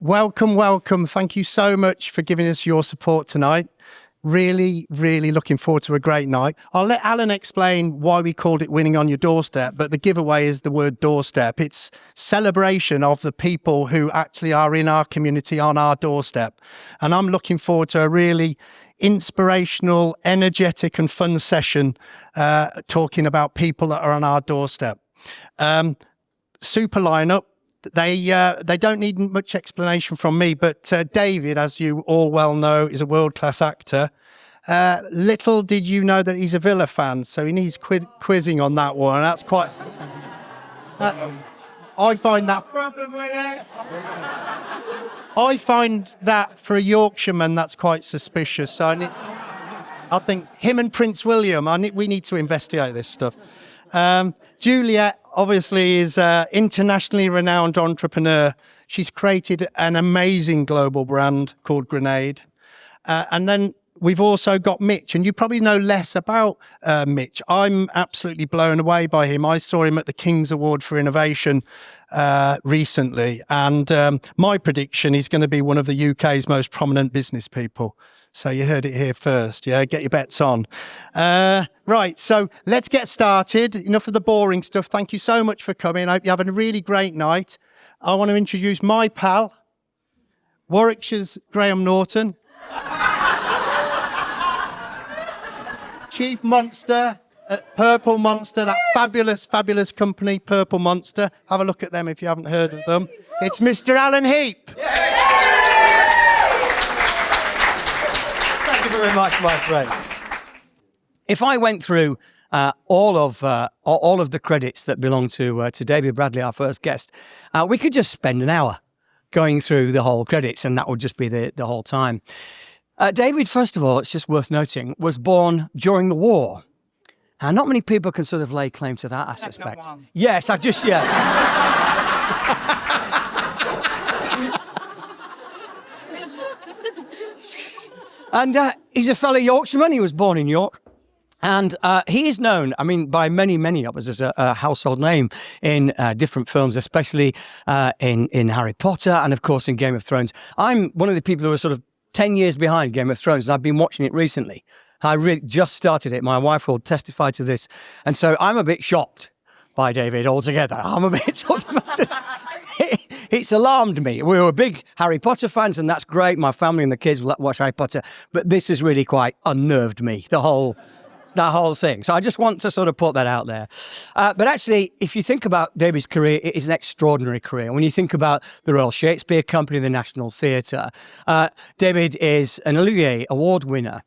Welcome, welcome. Thank you so much for giving us your support tonight. Really, really looking forward to a great night. I'll let Alan explain why we called it Winning On Your Doorstep, but the giveaway is the word doorstep. It's celebration of the people who actually are in our community on our doorstep. And I'm looking forward to a really inspirational, energetic and fun session talking about people that are on our doorstep. Super lineup. They don't need much explanation from me, but David, as you all well know, is a world-class actor. Little did you know that he's a Villa fan, so he needs quizzing on that one. That's quite... I find that for a Yorkshireman, that's quite suspicious. So I think him and Prince William, we need to investigate this stuff. Juliet obviously is an internationally renowned entrepreneur. She's created an amazing global brand called Grenade. And then we've also got Mitch, and you probably know less about Mitch. I'm absolutely blown away by him. I saw him at the King's Award for Innovation recently, and my prediction, he's going to be one of the UK's most prominent business people. So you heard it here first, yeah? Get your bets on. Right, so let's get started. Enough of the boring stuff. Thank you so much for coming. I hope you're having a really great night. I want to introduce my pal, Warwickshire's Graham Norton. Chief Monster at Purple Monster, that fabulous, fabulous company, Purple Monster. Have a look at them if you haven't heard of them. It's Mr. Alan Heap. Thank you very much, my friend. If I went through all of the credits that belong to David Bradley, our first guest, we could just spend an hour going through the whole credits, and that would just be the whole time. David, first of all, it's just worth noting, was born during the war. Not many people can sort of lay claim to that, I suspect. Yes, yes. And he's a fellow Yorkshireman. He was born in York. And he is known, by many, many of us as a household name in different films, especially in Harry Potter and, of course, in Game of Thrones. I'm one of the people who are sort of 10 years behind Game of Thrones, and I've been watching it recently. I really just started it. My wife will testify to this. And so I'm a bit shocked by David altogether. I'm a bit sort of... It's alarmed me. We were big Harry Potter fans, and that's great. My family and the kids will watch Harry Potter. But this has really quite unnerved me, the whole thing. So I just want to sort of put that out there. But actually, if you think about David's career, it is an extraordinary career. When you think about the Royal Shakespeare Company, the National Theatre, David is an Olivier Award winner.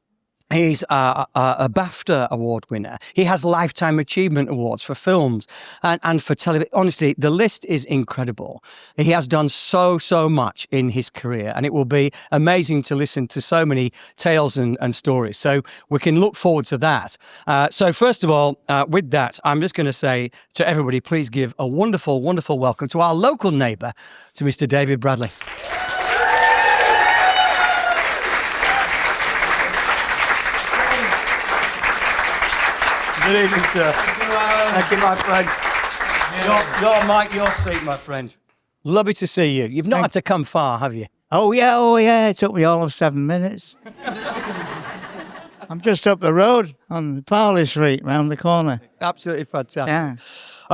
He's a BAFTA award winner. He has Lifetime Achievement Awards for films and for television. Honestly, the list is incredible. He has done so much in his career, and it will be amazing to listen to so many tales and stories. So we can look forward to that. So first of all, with that, I'm just going to say to everybody, please give a wonderful, wonderful welcome to our local neighbour, to Mr. David Bradley. Good evening, sir. Thank you, my friend. Your mic, your seat, my friend. Lovely to see you. You've not had to come far, have you? Oh, yeah. It took me all of 7 minutes. I'm just up the road on Parley Street, round the corner. Absolutely fantastic. Yeah.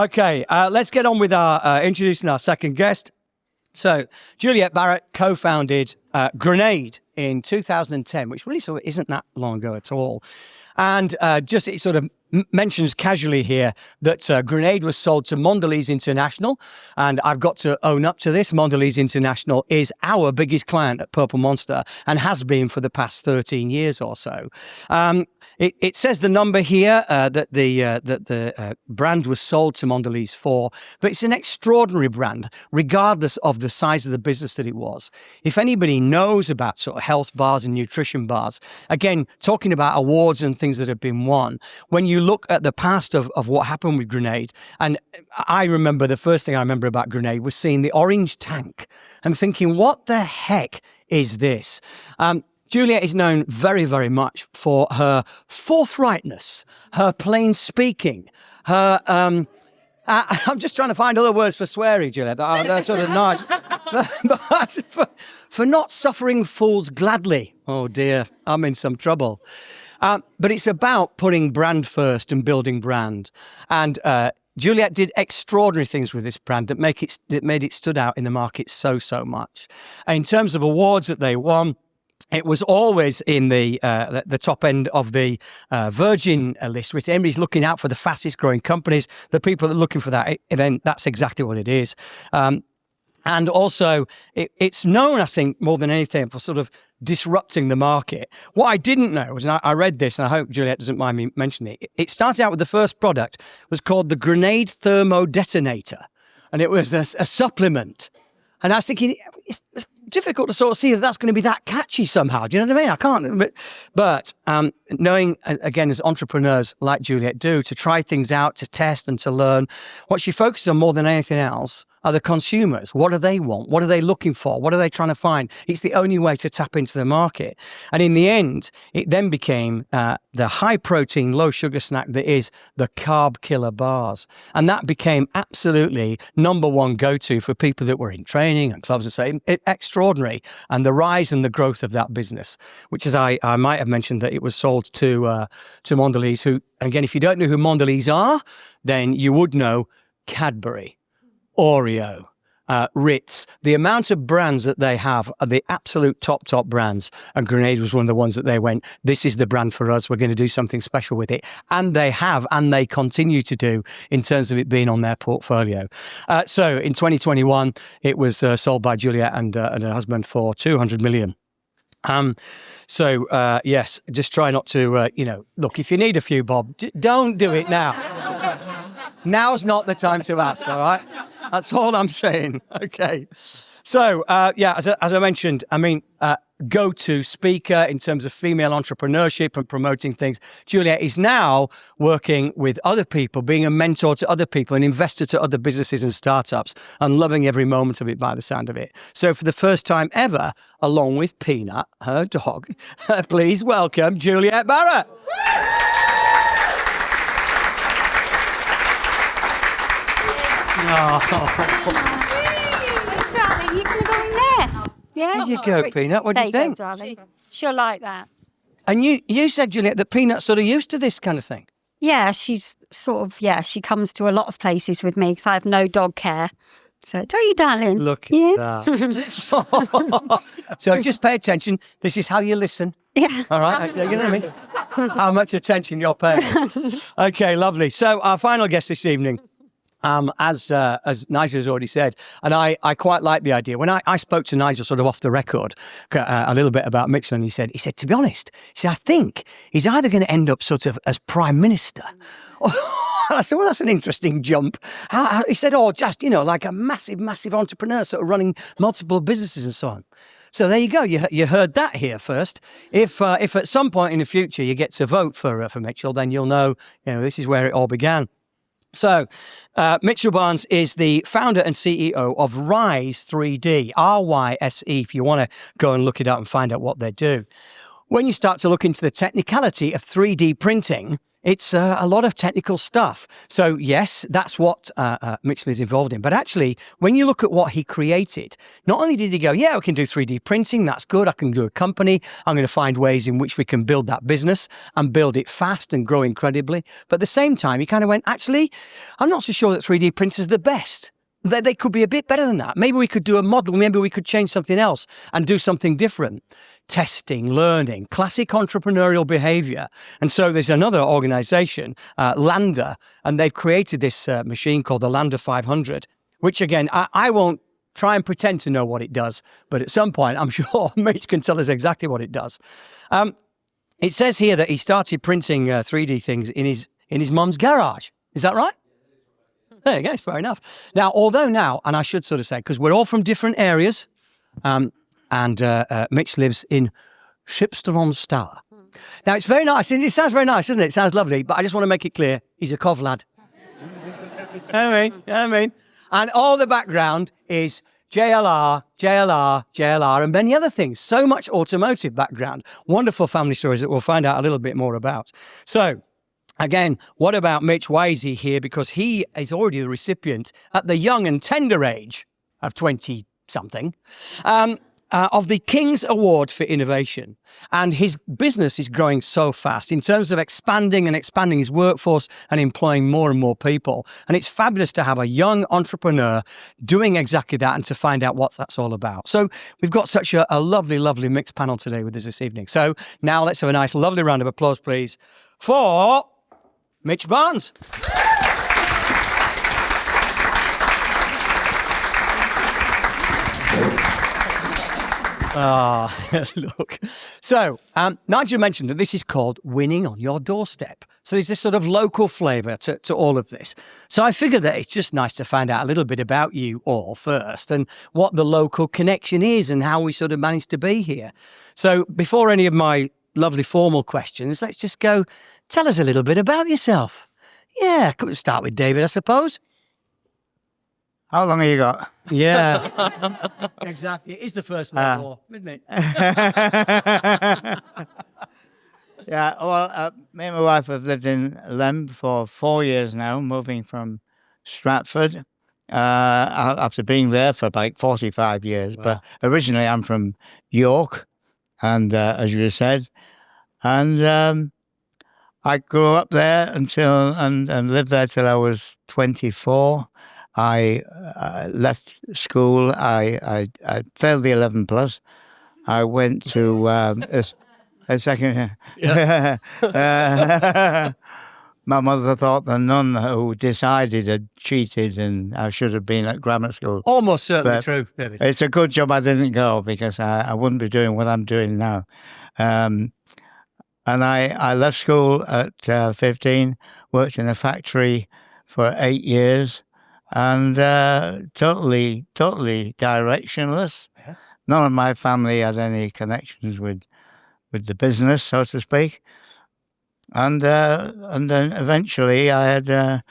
Okay, let's get on with our introducing our second guest. So, Juliet Barrat co-founded Grenade in 2010, which really sort of isn't that long ago at all. And just it sort of mentions casually here that Grenade was sold to Mondelez International, and I've got to own up to this. Mondelez International is our biggest client at Purple Monster and has been for the past 13 years or so. It says the number here that the brand was sold to Mondelez for, but it's an extraordinary brand, regardless of the size of the business that it was. If anybody knows about sort of health bars and nutrition bars, again, talking about awards and things that have been won, when you look at the past of what happened with Grenade, and I remember the first thing I remember about Grenade was seeing the orange tank and thinking, what the heck is this? Juliet is known very, very much for her forthrightness, her plain speaking, her... I'm just trying to find other words for swearing, Juliet. That's sort of nice. but for not suffering fools gladly. Oh dear, I'm in some trouble. But it's about putting brand first and building brand. And Juliet did extraordinary things with this brand that made it stood out in the market so much. In terms of awards that they won, it was always in the top end of the Virgin list, which everybody's looking out for the fastest growing companies. The people that are looking for that, then that's exactly what it is. And also, it's known, I think, more than anything, for sort of disrupting the market. What I didn't know was, and I read this, and I hope Juliet doesn't mind me mentioning it, it started out with the first product, was called the Grenade Thermo Detonator, and it was a supplement. And I was thinking, it's difficult to sort of see that that's going to be that catchy somehow. Do you know what I mean? I can't. But knowing, again, as entrepreneurs like Juliet do, to try things out, to test and to learn, what she focuses on more than anything else are the consumers. What do they want? What are they looking for? What are they trying to find? It's the only way to tap into the market. And in the end, it then became the high-protein, low-sugar snack that is the carb killer bars. And that became absolutely number one go-to for people that were in training and clubs and so extraordinary. And the rise and the growth of that business, which is, I might have mentioned that it was sold to Mondelez, who, again, if you don't know who Mondelez are, then you would know Cadbury, Oreo, Ritz. The amount of brands that they have are the absolute top brands. And Grenade was one of the ones that they went, this is the brand for us. We're going to do something special with it. And they have, and they continue to do in terms of it being on their portfolio. So in 2021, it was sold by Juliet and her husband for 200 million. Yes, just try not to, look, if you need a few bob, don't do it now. Now's not the time to ask, all right? That's all I'm saying. Okay. So, as I mentioned, go-to speaker in terms of female entrepreneurship and promoting things. Juliet is now working with other people, being a mentor to other people, an investor to other businesses and startups, and loving every moment of it by the sound of it. So for the first time ever, along with Peanut, her dog, please welcome Juliet Barrat. Darling, you can go in there. Yeah. There you go, Peanut. What do you think? There you go, darling. She'll like that. And you said, Juliet, that Peanut's sort of used to this kind of thing. Yeah, she's she comes to a lot of places with me because I have no dog care. So, don't you, darling? Look at that. So just pay attention. This is how you listen. Yeah. All right. You know what I mean? How much attention you're paying. Okay, lovely. So our final guest this evening, as Nigel has already said, and I quite like the idea. When I spoke to Nigel sort of off the record a little bit about Mitchell, and he said, to be honest, I think he's either going to end up sort of as Prime Minister. I said, well, that's an interesting jump. He said, just, like a massive entrepreneur sort of running multiple businesses and so on. So there you go. You heard that here first. If at some point in the future you get to vote for Mitchell, then you'll know, this is where it all began. So, Mitchell Barnes is the founder and CEO of RYSE 3D, RYSE, if you want to go and look it up and find out what they do. When you start to look into the technicality of 3D printing, it's a lot of technical stuff. So, yes, that's what Mitchell is involved in. But actually, when you look at what he created, not only did he go, yeah, we can do 3D printing, that's good, I can do a company, I'm going to find ways in which we can build that business and build it fast and grow incredibly. But at the same time, he kind of went, actually, I'm not so sure that 3D printers are the best. They could be a bit better than that. Maybe we could do a model. Maybe we could change something else and do something different. Testing, learning, classic entrepreneurial behavior. And so there's another organization, Lander, and they've created this machine called the Lander 500, which again, I won't try and pretend to know what it does, but at some point, I'm sure Mitch can tell us exactly what it does. It says here that he started printing 3D things in his mum's garage. Is that right? There you go, it's fair enough. Now, and I should sort of say, because we're all from different areas, and Mitch lives in Shipston-on-Stour. Now, it's very nice. It sounds very nice, doesn't it? It sounds lovely, but I just want to make it clear, he's a Cov lad. I mean. And all the background is JLR, and many other things. So much automotive background. Wonderful family stories that we'll find out a little bit more about. So, again, what about Mitch? Why is he here? Because he is already the recipient at the young and tender age of 22 something, of the King's Award for Innovation. And his business is growing so fast in terms of expanding his workforce and employing more and more people. And it's fabulous to have a young entrepreneur doing exactly that and to find out what that's all about. So we've got such a lovely, lovely mixed panel today with us this evening. So now let's have a nice, lovely round of applause, please, for Mitch Barnes. Look. So, Nigel mentioned that this is called Winning on Your Doorstep. So there's this sort of local flavour to all of this. So I figured that it's just nice to find out a little bit about you all first and what the local connection is and how we sort of managed to be here. So before any of my lovely formal questions, let's just go, tell us a little bit about yourself. Yeah, could we start with David, I suppose? How long have you got? Yeah, exactly. It is the First World War, isn't it? Yeah, well, me and my wife have lived in Lem for 4 years now, moving from Stratford after being there for about 45 years. Wow. But originally I'm from York, and as you said, and I grew up there until and lived there till I was 24. I left school. I failed the 11 plus. I went to a second. My mother thought the nun who decided had cheated, and I should have been at grammar school. Almost certainly But true, David. It's a good job I didn't go, because I wouldn't be doing what I'm doing now. And I left school at 15. Worked in a factory for 8 years. And totally directionless. Yeah. None of my family had any connections with the business, so to speak. And then eventually I had a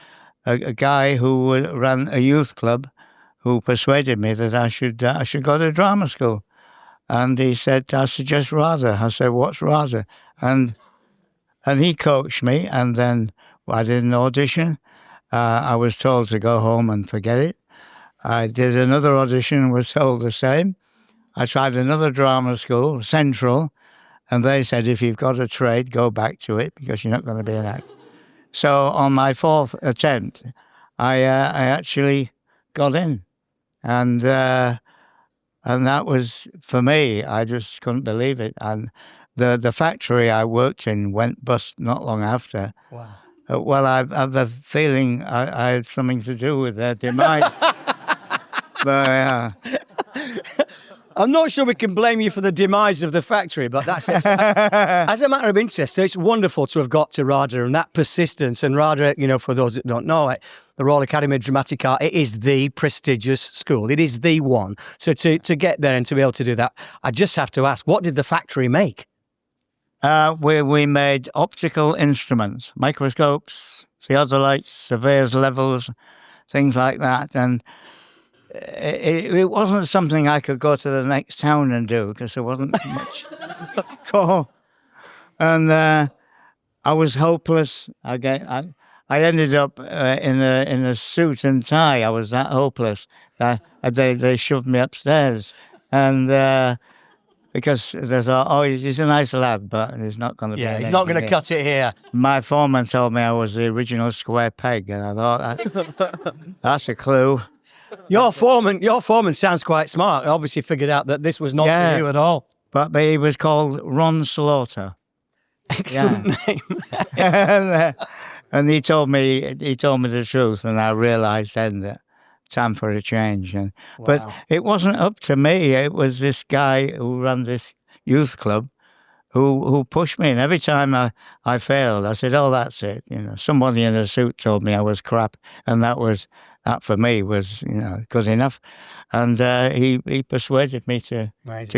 guy who ran a youth club who persuaded me that I should go to drama school. And he said, I suggest RYSE. I said, what's RYSE? And he coached me, and then I did an audition. I was told to go home and forget it. I did another audition and was told the same. I tried another drama school, Central, and they said, if you've got a trade, go back to it, because you're not going to be an actor. So on my fourth attempt, I actually got in. And that was, for me, I just couldn't believe it. And the factory I worked in went bust not long after. Wow. Well, I have a feeling I had something to do with their demise. But I'm not sure we can blame you for the demise of the factory, but that's it. As a matter of interest, so it's wonderful to have got to RADA and that persistence. And RADA, for those that don't know it, the Royal Academy of Dramatic Art, it is the prestigious school. It is the one. So to get there and to be able to do that, I just have to ask, what did the factory make? we made optical instruments, microscopes, theodolites, surveyor's levels, things like that. And it wasn't something I could go to the next town and do, because there wasn't much call. And I was hopeless. I ended up in a suit and tie. I was that hopeless. They shoved me upstairs, and because they thought, oh, he's a nice lad, but he's not going to be. Yeah, he's not going to cut it here. My foreman told me I was the original square peg, and I thought that's a clue. Your foreman sounds quite smart. Obviously figured out that this was not for you at all. But he was called Ron Slaughter. Excellent name. And he told me the truth, and I realised then that time for a change. And but it wasn't up to me. It was this guy who ran this youth club who pushed me. And every time I failed, I said, "Oh, that's it." Somebody in a suit told me I was crap, and that for me was good enough. And he persuaded me to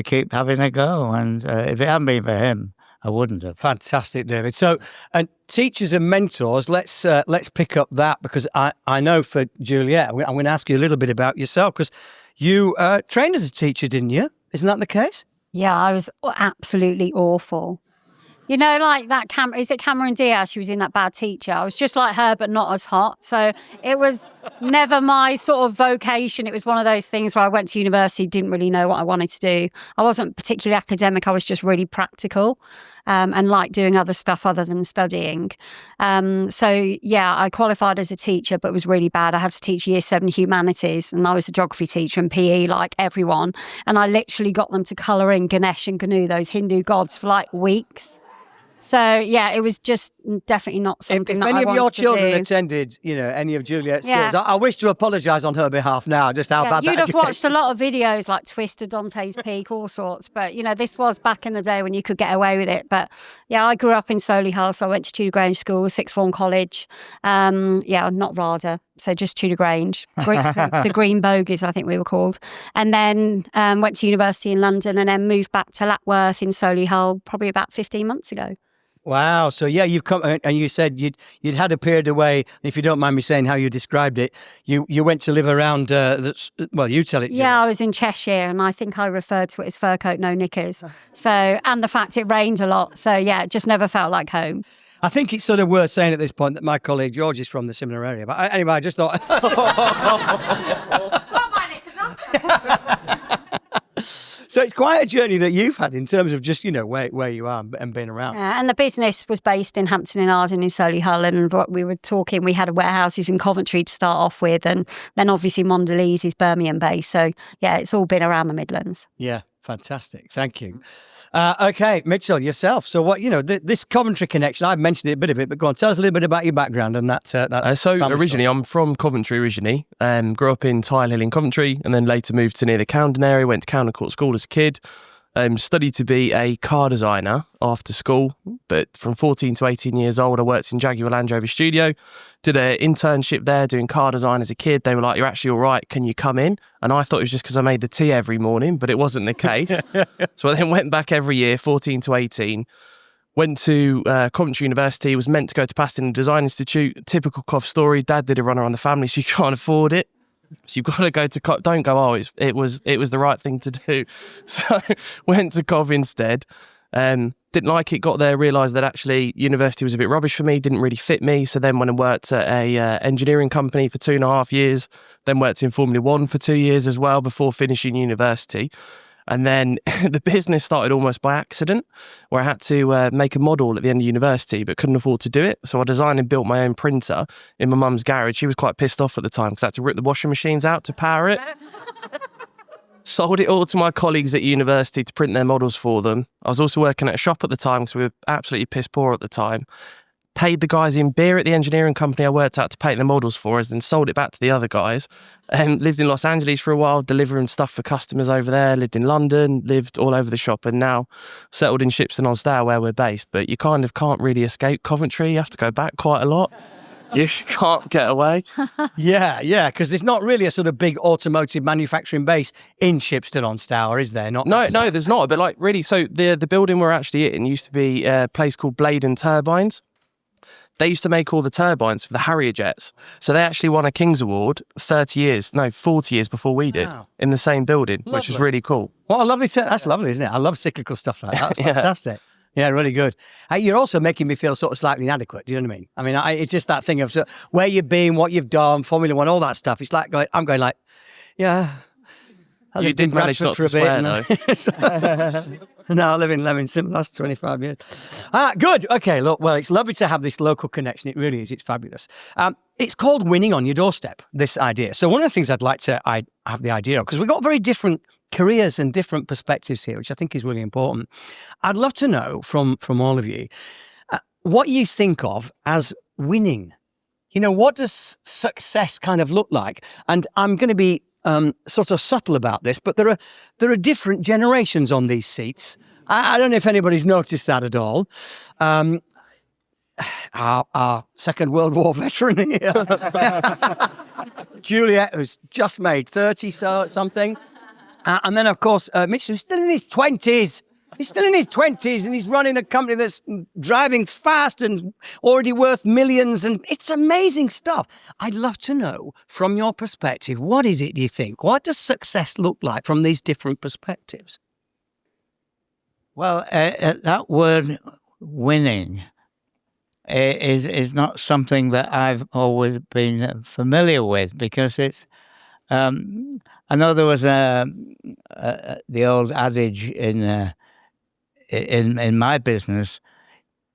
keep having a go. And if it hadn't been for him, I wouldn't have. Fantastic, David. So, and teachers and mentors, let's pick up that, because I know for Juliet, I'm going to ask you a little bit about yourself, because you trained as a teacher, didn't you? Isn't that the case? Yeah, I was absolutely awful. You know, like that is it Cameron Diaz? She was in that Bad Teacher. I was just like her, but not as hot. So it was never my sort of vocation. It was one of those things where I went to university, didn't really know what I wanted to do. I wasn't particularly academic. I was just really practical and liked doing other stuff other than studying. So yeah, I qualified as a teacher, but was really bad. I had to teach Year 7 humanities, and I was a geography teacher and PE like everyone. And I literally got them to colour in Ganesh and Gnu, those Hindu gods, for like weeks. So yeah, it was just definitely not something if that I any of your wanted to children do. attended, any of Juliet's Yeah. schools, I wish to apologise on her behalf now, just how bad You'd that have education. watched a lot of videos like Twister, Dante's Peak, all sorts. But, this was back in the day when you could get away with it. But, yeah, I grew up in Solihull, so I went to Tudor Grange School, sixth form college. Not RADA, so just Tudor Grange. The Green Bogies, I think we were called. And then went to university in London and then moved back to Lapworth in Solihull probably about 15 months ago. Wow. So yeah, you've come and you said you'd had a period away. If you don't mind me saying how you described it, you went to live around. You tell it. Yeah, I was in Cheshire, and I think I referred to it as fur coat, no knickers. So, and the fact it rained a lot. So yeah, it just never felt like home. I think it's sort of worth saying at this point that my colleague George is from the similar area. But anyway, I just thought. So it's quite a journey that you've had in terms of just, where you are and being around. Yeah, and the business was based in Hampton and Arden in Solihull, and what we were talking, we had warehouses in Coventry to start off with, and then obviously Mondelez is Birmingham based. So yeah, it's all been around the Midlands. Yeah, fantastic. Thank you. Okay, Mitchell, yourself. So what, this Coventry connection, I've mentioned a bit of it, but go on, tell us a little bit about your background and that. So family originally, story. I'm from Coventry originally. Grew up in Tile Hill in Coventry, and then later moved to near the Camden area, went to Camden Court School as a kid. Studied to be a car designer after school, but from 14 to 18 years old, I worked in Jaguar Land Rover studio, did an internship there doing car design as a kid. They were like, "You're actually all right, can you come in?" And I thought it was just because I made the tea every morning, but it wasn't the case. So I then went back every year, 14 to 18, went to Coventry University, was meant to go to Paston Design Institute. Typical Cov story, Dad did a run around the family, so you can't afford it. So you've got to go to Cov. Don't go, it was the right thing to do. So went to Cov instead. Didn't like it, got there, realised that actually university was a bit rubbish for me, didn't really fit me. So then went and worked at a engineering company for 2.5 years, then worked in Formula One for 2 years as well before finishing university. And then the business started almost by accident, where I had to make a model at the end of university, but couldn't afford to do it. So I designed and built my own printer in my mum's garage. She was quite pissed off at the time because I had to rip the washing machines out to power it. Sold it all to my colleagues at university to print their models for them. I was also working at a shop at the time because we were absolutely piss poor at the time. Paid the guys in beer at the engineering company I worked at to paint the models for us, then sold it back to the other guys. Lived in Los Angeles for a while, delivering stuff for customers over there. Lived in London, lived all over the shop, and now settled in Shipston-on-Stour where we're based. But you kind of can't really escape Coventry. You have to go back quite a lot. You can't get away. Yeah, because there's not really a sort of big automotive manufacturing base in Shipston-on-Stour, is there? No, there's not. But like really, so the building we're actually in used to be a place called Blade and Turbines. They used to make all the turbines for the Harrier jets. So they actually won a King's Award 40 years before we did, in the same building, which was really cool. What a lovely that's lovely, isn't it? I love cyclical stuff like that. That's fantastic. Yeah, really good. You're also making me feel sort of slightly inadequate. Do you know what I mean? It's just that thing of where you've been, what you've done, Formula One, all that stuff. It's like I'm going like, yeah. You did manage not to swear, though. No, I live in Leamington the last 25 years. Good. Okay, look, well, it's lovely to have this local connection. It really is. It's fabulous. It's called Winning On Your Doorstep, this idea. So one of the things I have the idea of, because we've got very different careers and different perspectives here, which I think is really important. I'd love to know from all of you what you think of as winning. What does success kind of look like? And I'm going to be sort of subtle about this, but there are different generations on these seats. I don't know if anybody's noticed that at all. Our Second World War veteran here, Juliet, who's just made 30 something, and then of course Mitchell, who's still in his 20s. He's still in his 20s and he's running a company that's driving fast and already worth millions, and it's amazing stuff. I'd love to know from your perspective, what is it, do you think? What does success look like from these different perspectives? Well, that word winning is not something that I've always been familiar with, because it's. I know there was the old adage in my business: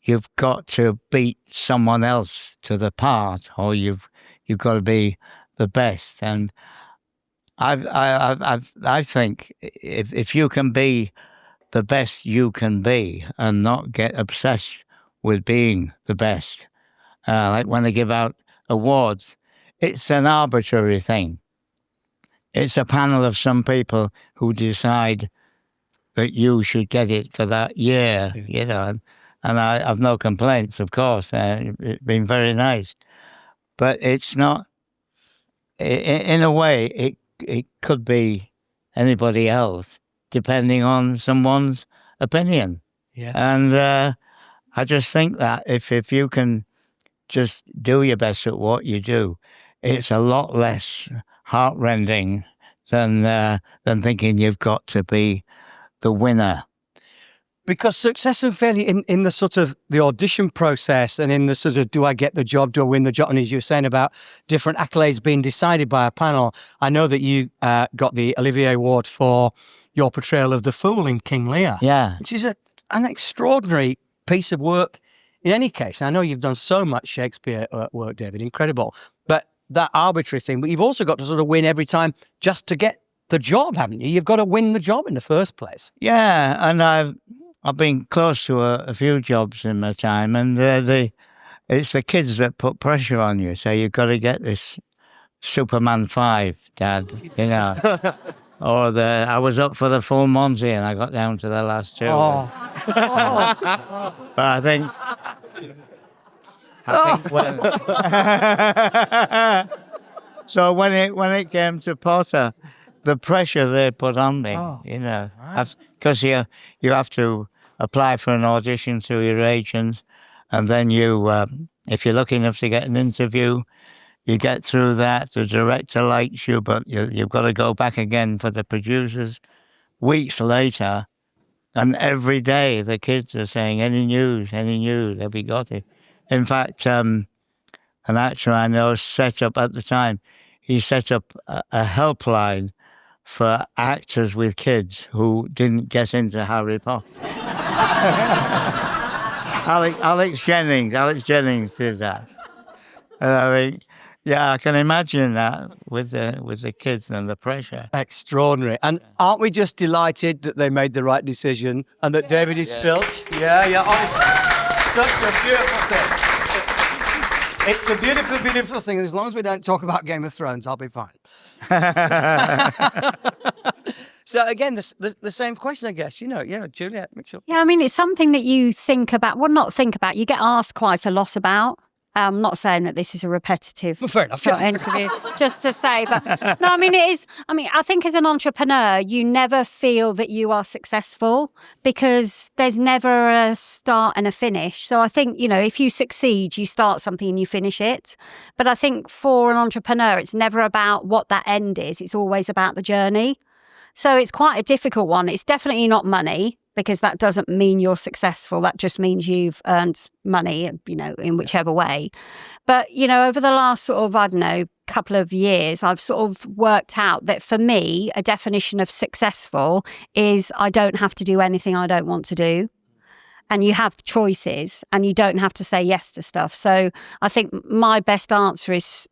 you've got to beat someone else to the part, or you've got to be the best. And I think if you can be the best you can be and not get obsessed with being the best, like when they give out awards, it's an arbitrary thing. It's a panel of some people who decide that you should get it for that year, you know. And I have no complaints, of course. It's been very nice. But it's not, in a way, it could be anybody else, depending on someone's opinion. Yeah. And I just think that if you can just do your best at what you do, it's a lot less heartrending than thinking you've got to be the winner. Because success and failure in the sort of the audition process and in the sort of, do I get the job, do I win the job? And as you were saying about different accolades being decided by a panel, I know that you got the Olivier Award for your portrayal of the Fool in King Lear. Yeah. Which is an extraordinary piece of work in any case. I know you've done so much Shakespeare work, David, incredible. But that arbitrary thing, but you've also got to sort of win every time just to get the job, haven't you? You've got to win the job in the first place. Yeah, and I've been close to a few jobs in my time, and it's the kids that put pressure on you. So you've got to get this Superman 5, Dad, you know. Or I was up for the full Monty and I got down to the last two. Oh. But I think when so when it came to Potter, the pressure they put on me, you know, because you have to apply for an audition through your agent, and then you, if you're lucky enough to get an interview, you get through that. The director likes you, but you've got to go back again for the producers weeks later, and every day the kids are saying, any news, have we got it? In fact, an actor I know set up at the time, he set up a helpline for actors with kids who didn't get into Harry Potter. Alex Jennings did that. I mean, yeah, I can imagine that with the kids and the pressure. Extraordinary. And aren't we just delighted that they made the right decision and that David is Filch? Yeah, honestly. Such a beautiful thing. It's a beautiful, beautiful thing. As long as we don't talk about Game of Thrones, I'll be fine. So again, the same question, I guess. You know, Juliet Mitchell. Yeah, I mean, it's something that you think about. Well, not think about. You get asked quite a lot about. I'm not saying that this is a repetitive fair enough. interview, just to say, but no, I mean, it is. I mean, I think as an entrepreneur, you never feel that you are successful because there's never a start and a finish. So I think, you know, if you succeed, you start something and you finish it. But I think for an entrepreneur, it's never about what that end is. It's always about the journey. So it's quite a difficult one. It's definitely not money, because that doesn't mean you're successful. That just means you've earned money, you know, in whichever way. But, you know, over the last sort of, I don't know, couple of years, I've sort of worked out that for me, a definition of successful is I don't have to do anything I don't want to do. And you have choices and you don't have to say yes to stuff. So I think my best answer is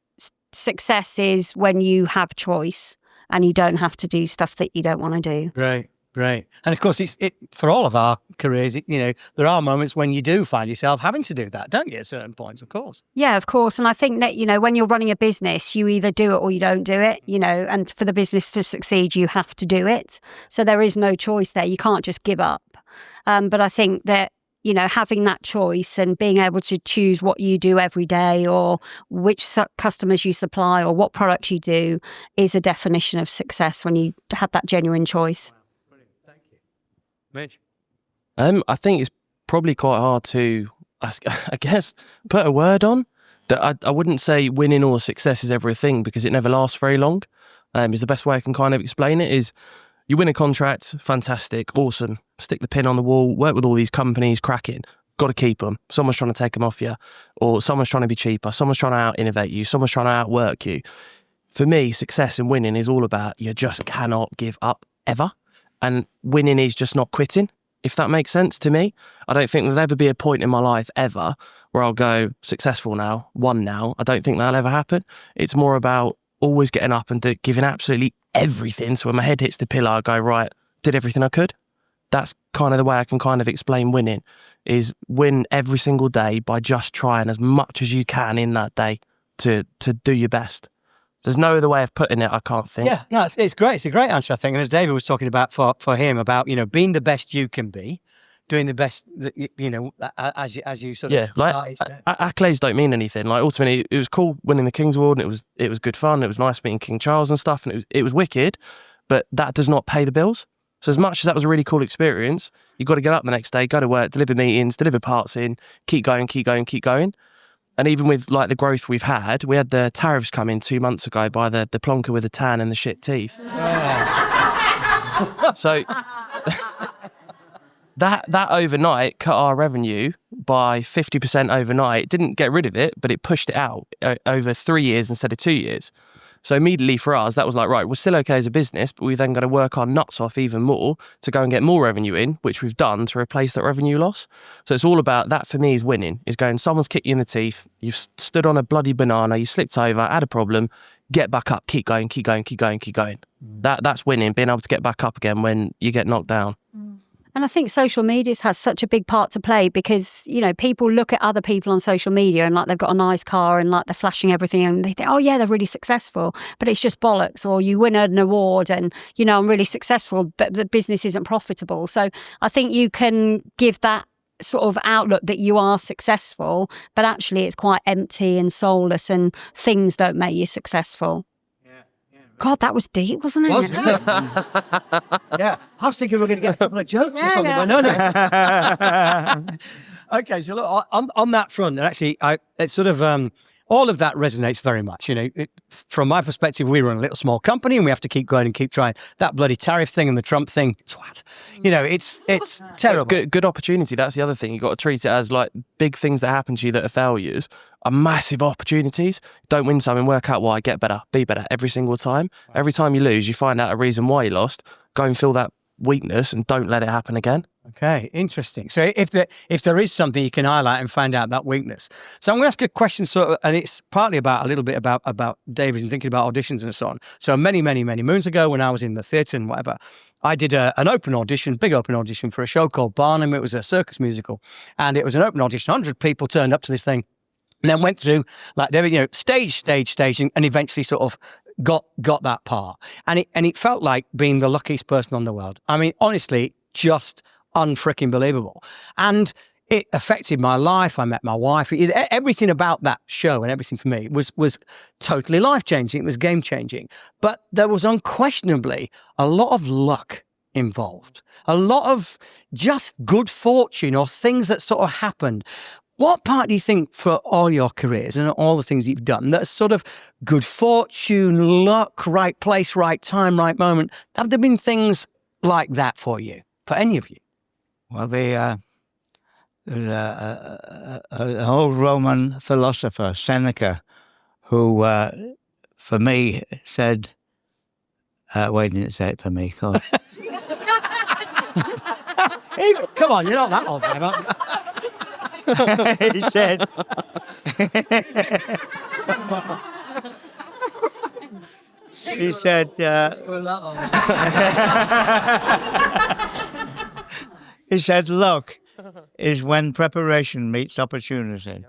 success is when you have choice and you don't have to do stuff that you don't want to do. Right. And of course, it's for all of our careers, you know, there are moments when you do find yourself having to do that, don't you, at certain points, of course. Yeah, of course. And I think that, you know, when you're running a business, you either do it or you don't do it, you know, and for the business to succeed, you have to do it. So there is no choice there. You can't just give up. But I think that, you know, having that choice and being able to choose what you do every day or which customers you supply or what products you do is a definition of success when you have that genuine choice. Mitch? I think it's probably quite hard to, I guess, put a word on. That I wouldn't say winning or success is everything because it never lasts very long. Is the best way I can kind of explain it is you win a contract, fantastic, awesome, stick the pin on the wall, work with all these companies, cracking. got to keep them. Someone's trying to take them off you, or someone's trying to be cheaper. Someone's trying to out-innovate you. Someone's trying to outwork you. For me, success and winning is all about you just cannot give up ever. And winning is just not quitting, if that makes sense to me. I don't think there'll ever be a point in my life ever where I'll go successful now, won now. I don't think that'll ever happen. It's more about always getting up and giving absolutely everything. So when my head hits the pillow, I go, right, did everything I could. That's kind of the way I can kind of explain winning, is win every single day by just trying as much as you can in that day to do your best. There's no other way of putting it, I can't think. Yeah, no, it's great. It's a great answer, I think. And as David was talking about for him, about, being the best you can be, doing the best, that, as you sort of started. Accolades don't mean anything. Like, ultimately, it was cool winning the King's Award, and it was good fun. It was nice meeting King Charles and stuff, and it was wicked, but that does not pay the bills. So as much as that was a really cool experience, you've got to get up the next day, go to work, deliver meetings, deliver parts in, keep going. And even with like the growth we've had, we had the tariffs come in 2 months ago by the plonker with the tan and the shit teeth. So that overnight cut our revenue by 50% overnight. It didn't get rid of it, but it pushed it out over 3 years instead of 2 years. So immediately for us, that was like, right, we're still okay as a business, but we've then got to work our nuts off even more to go and get more revenue in, which we've done to replace that revenue loss. So it's all about that. For me, is winning, is going, someone's kicked you in the teeth, you've stood on a bloody banana, you slipped over, had a problem, get back up, keep going. That's winning, being able to get back up again when you get knocked down. And I think social media has such a big part to play because, people look at other people on social media and like they've got a nice car and like they're flashing everything and they think, oh yeah, they're really successful, but it's just bollocks. Or you win an award and, I'm really successful, but the business isn't profitable. So I think you can give that sort of outlook that you are successful, but actually it's quite empty and soulless and things don't make you successful. God, that was deep, wasn't it? Wasn't it? Yeah. I was thinking we were going to get a couple of jokes or something, but no. Okay, so look, on that front, and actually, it's sort of all of that resonates very much. From my perspective, we run a little small company, and we have to keep going and keep trying. That bloody tariff thing and the Trump thing, twat. It's terrible. Good opportunity. That's the other thing. You got to treat it as like big things that happen to you that are failures are massive opportunities. Don't win something, work out why, get better, be better every single time. Every time you lose, you find out a reason why you lost. Go and fill that weakness and don't let it happen again. Okay, interesting. So if there is something you can highlight and find out that weakness. So I'm going to ask a question, and it's partly a little bit about David and thinking about auditions and so on. So many moons ago, when I was in the theatre and whatever, I did an big open audition for a show called Barnum. It was a circus musical, and it was an open audition. 100 people turned up to this thing, and then went through like David, stage, and eventually sort of got that part. And it felt like being the luckiest person on the world. I mean, honestly, just unfreaking believable. And it affected my life. I met my wife. Everything about that show and everything for me was totally life-changing. It was game-changing. But there was unquestionably a lot of luck involved. A lot of just good fortune or things that sort of happened. What part do you think for all your careers and all the things you've done that's sort of good fortune, luck, right place, right time, right moment? Have there been things like that for you, for any of you? Well, there's an old Roman philosopher, Seneca, who, for me, said, wait, didn't say it for me, God. Come on, you're not that old, man. He said, he said, luck is when preparation meets opportunity.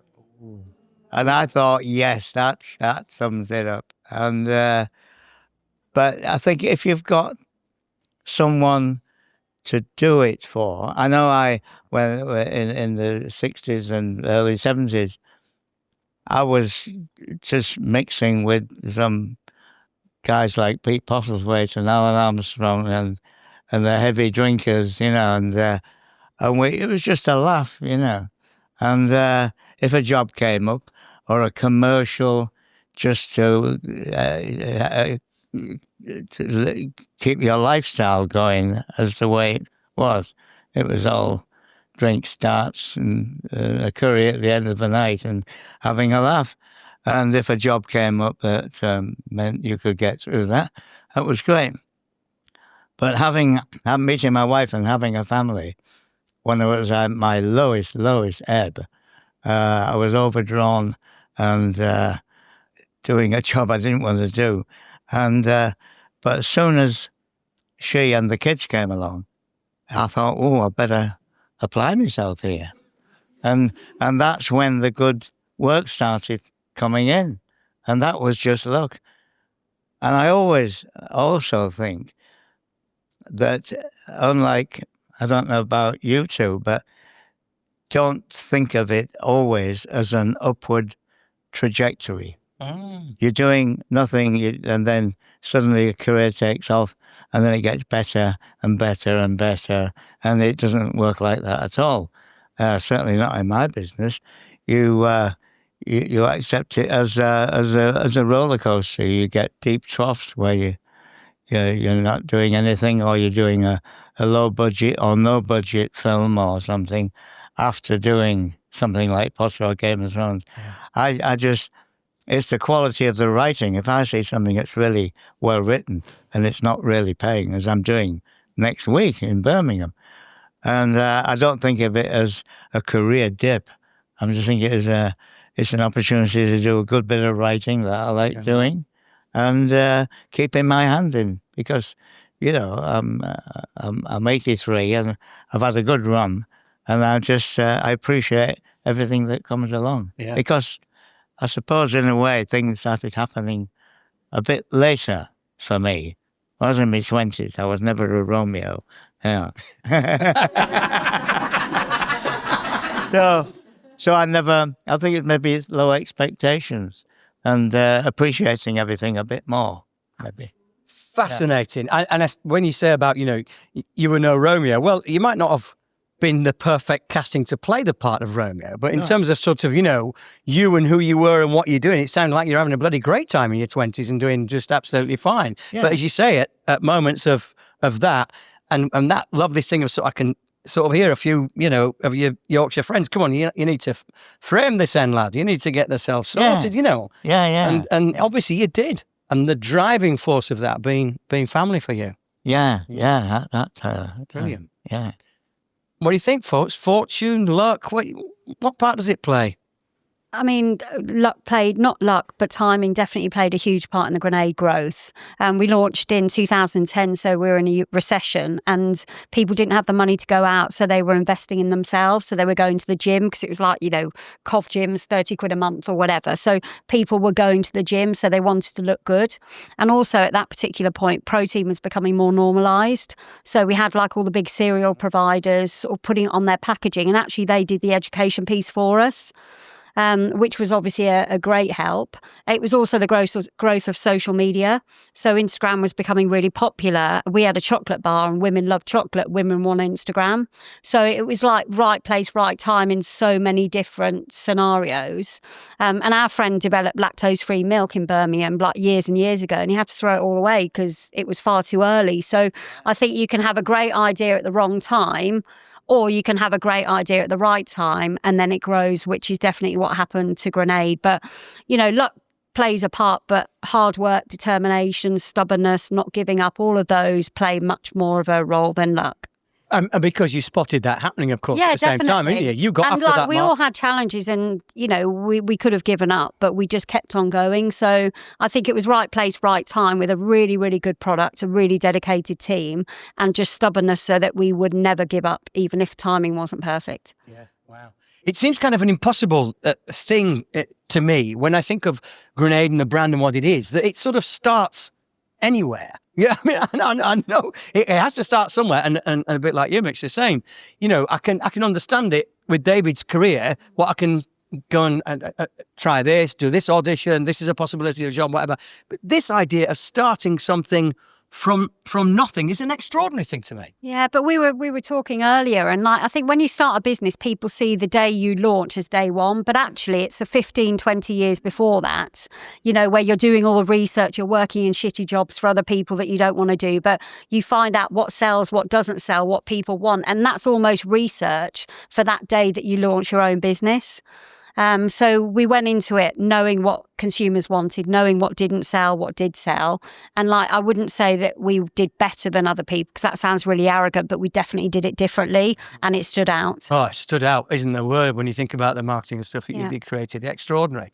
And I thought, yes, that sums it up. And but I think if you've got someone to do it for, I know when in the 60s and early 70s, I was just mixing with some guys like Pete Postlethwaite and Alan Armstrong and the heavy drinkers, and it was just a laugh, And if a job came up or a commercial just to keep your lifestyle going as the way it was all drinks, darts, and a curry at the end of the night and having a laugh. And if a job came up that meant you could get through that, that was great. But meeting my wife and having a family, when I was at my lowest ebb, I was overdrawn and doing a job I didn't want to do. And but as soon as she and the kids came along, I thought, I better apply myself here. And that's when the good work started coming in. And that was just luck. And I always also think that, unlike, I don't know about you two, but don't think of it always as an upward trajectory. You're doing nothing, and then suddenly your career takes off, and then it gets better and better and better, and it doesn't work like that at all. Certainly not in my business. You accept it as a roller coaster. You get deep troughs where you're not doing anything, or you're doing a low budget or no budget film or something after doing something like Potter or Game of Thrones. I just, it's the quality of the writing. If I see something that's really well written and it's not really paying, as I'm doing next week in Birmingham, and I don't think of it as a career dip. I'm just thinking it's an opportunity to do a good bit of writing that I like doing, and keeping my hand in, because I'm 83 and I've had a good run, and I appreciate everything that comes along. Because I suppose in a way things started happening a bit later for me. I was in my 20s. I was never a Romeo. Yeah. So I think maybe it's low expectations and appreciating everything a bit more, maybe. Fascinating. And when you say about, you were no Romeo, well, you might not have been the perfect casting to play the part of Romeo, but in terms of sort of, you and who you were and what you're doing, it sounded like you're having a bloody great time in your 20s and doing just absolutely fine. Yeah. But as you say, at moments of that, and that lovely thing of I can sort of hear a few, of your Yorkshire friends, come on, you need to frame this end, lad. You need to get yourself sorted, Yeah. And obviously you did. And the driving force of that being family for you. Yeah. That's brilliant. Yeah. What do you think, folks? Fortune, luck, what part does it play? I mean, not luck, but timing definitely played a huge part in the Grenade growth. We launched in 2010, so we were in a recession and people didn't have the money to go out, so they were investing in themselves. So they were going to the gym because it was like, COV gyms, 30 quid a month or whatever. So people were going to the gym, so they wanted to look good. And also at that particular point, protein was becoming more normalised. So we had like all the big cereal providers sort of putting it on their packaging, and actually they did the education piece for us. Which was obviously a great help. It was also the growth of social media. So Instagram was becoming really popular. We had a chocolate bar and women love chocolate. Women want Instagram. So it was like right place, right time in so many different scenarios. And our friend developed lactose-free milk in Birmingham like years and years ago, and he had to throw it all away because it was far too early. So I think you can have a great idea at the wrong time, or you can have a great idea at the right time and then it grows, which is definitely what happened to Grenade. But, luck plays a part, but hard work, determination, stubbornness, not giving up, all of those play much more of a role than luck. And because you spotted that happening, of course, at the same time, didn't you? You got after that mark. We all had challenges and, we could have given up, but we just kept on going. So I think it was right place, right time with a really, really good product, a really dedicated team, and just stubbornness so that we would never give up, even if timing wasn't perfect. Yeah, wow. It seems kind of an impossible thing to me when I think of Grenade and the brand and what it is, that it sort of starts anywhere. Yeah, I mean, I know it has to start somewhere, and a bit like you, Mitch, the same. I can understand it with David's career. What I can go and try this, do this audition, this is a possibility of a job, whatever. But this idea of starting something from nothing is an extraordinary thing to me. Yeah, but we were talking earlier, and like I think when you start a business, people see the day you launch as day one, but actually it's the 15, 20 years before that, you know, where you're doing all the research, you're working in shitty jobs for other people that you don't want to do, but you find out what sells, what doesn't sell, what people want, and that's almost research for that day that you launch your own business. So we went into it knowing what consumers wanted, knowing what didn't sell, what did sell. And like, I wouldn't say that we did better than other people because that sounds really arrogant, but we definitely did it differently and it stood out. Oh, it stood out, isn't the word when you think about the marketing and stuff that Yeah. you did created. Extraordinary.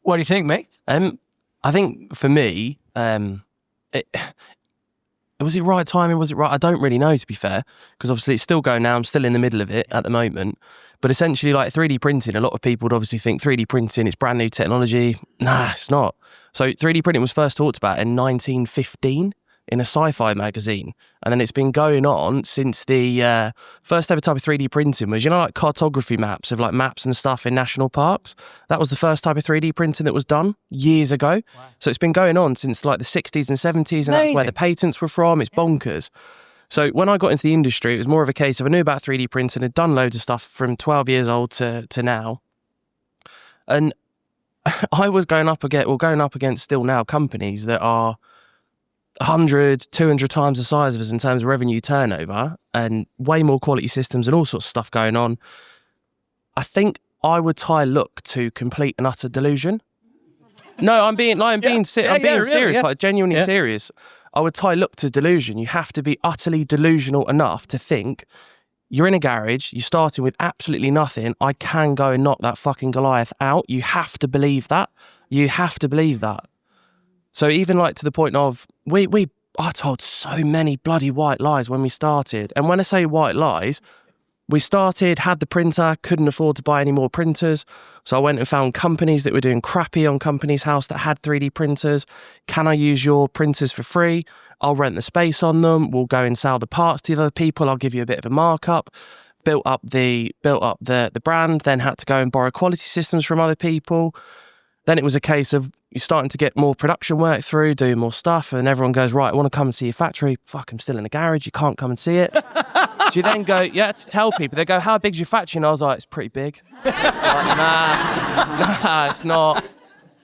What do you think, mate? I think for me, was it right timing? Was it right? I don't really know, to be fair, because obviously it's still going now. I'm still in the middle of it at the moment. But essentially, like 3D printing, a lot of people would obviously think 3D printing is brand new technology. Nah, it's not. So 3D printing was first talked about in 1915 in a sci-fi magazine. And then it's been going on since the first ever type of 3D printing was, you know, like cartography maps of like maps and stuff in national parks. That was the first type of 3D printing that was done years ago. Wow. So it's been going on since like the 60s and 70s, and that's where the patents were from. It's bonkers. So when I got into the industry, it was more of a case of I knew about 3D printing, had done loads of stuff from 12 years old to now. And I was going up against still now companies that are 100, 200 times the size of us in terms of revenue turnover and way more quality systems and all sorts of stuff going on. I think I would tie luck to complete and utter delusion. No, I'm being serious, like genuinely serious. I would tie luck to delusion. You have to be utterly delusional enough to think you're in a garage, you're starting with absolutely nothing. I can go and knock that fucking Goliath out. You have to believe that. You have to believe that. So even like to the point of, I told so many bloody white lies when we started. And when I say white lies, we started, had the printer, couldn't afford to buy any more printers. So I went and found companies that were doing crappy on Companies House that had 3D printers. Can I use your printers for free? I'll rent the space on them. We'll go and sell the parts to the other people. I'll give you a bit of a markup. Built up the brand, then had to go and borrow quality systems from other people. Then it was a case of you're starting to get more production work through, doing more stuff, and everyone goes, right, I want to come and see your factory. Fuck, I'm still in the garage. You can't come and see it. So you then go, you had to tell people. They go, how big's your factory? And I was like, it's pretty big. Like, nah, it's not.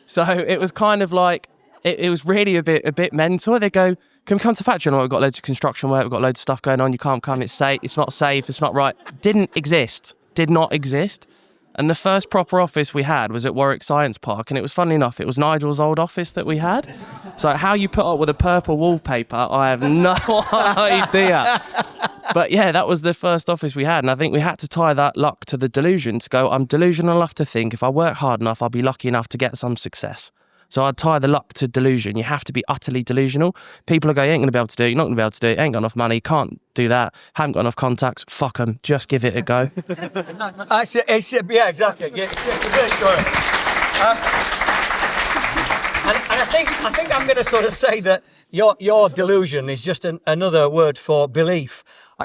So it was kind of like, it was really a bit mental. They go, can we come to the factory? And I'm like, we've got loads of construction work. We've got loads of stuff going on. You can't come. It's safe. It's not safe. It's not right. Did not exist. And the first proper office we had was at Warwick Science Park, and it was, funny enough, it was Nigel's old office that we had. So how you put up with a purple wallpaper, I have no idea. But yeah, that was the first office we had, and I think we had to tie that luck to the delusion to go, I'm delusional enough to think if I work hard enough, I'll be lucky enough to get some success. So I'd tie the luck to delusion. You have to be utterly delusional. People will go, you ain't going to be able to do it. You're not going to be able to do it. Ain't got enough money. Can't do that. Haven't got enough contacts. Fuck them. Just give it a go. Yeah, exactly. Yeah, it's a great story. And I think I'm going to sort of say that your delusion is just another word for belief.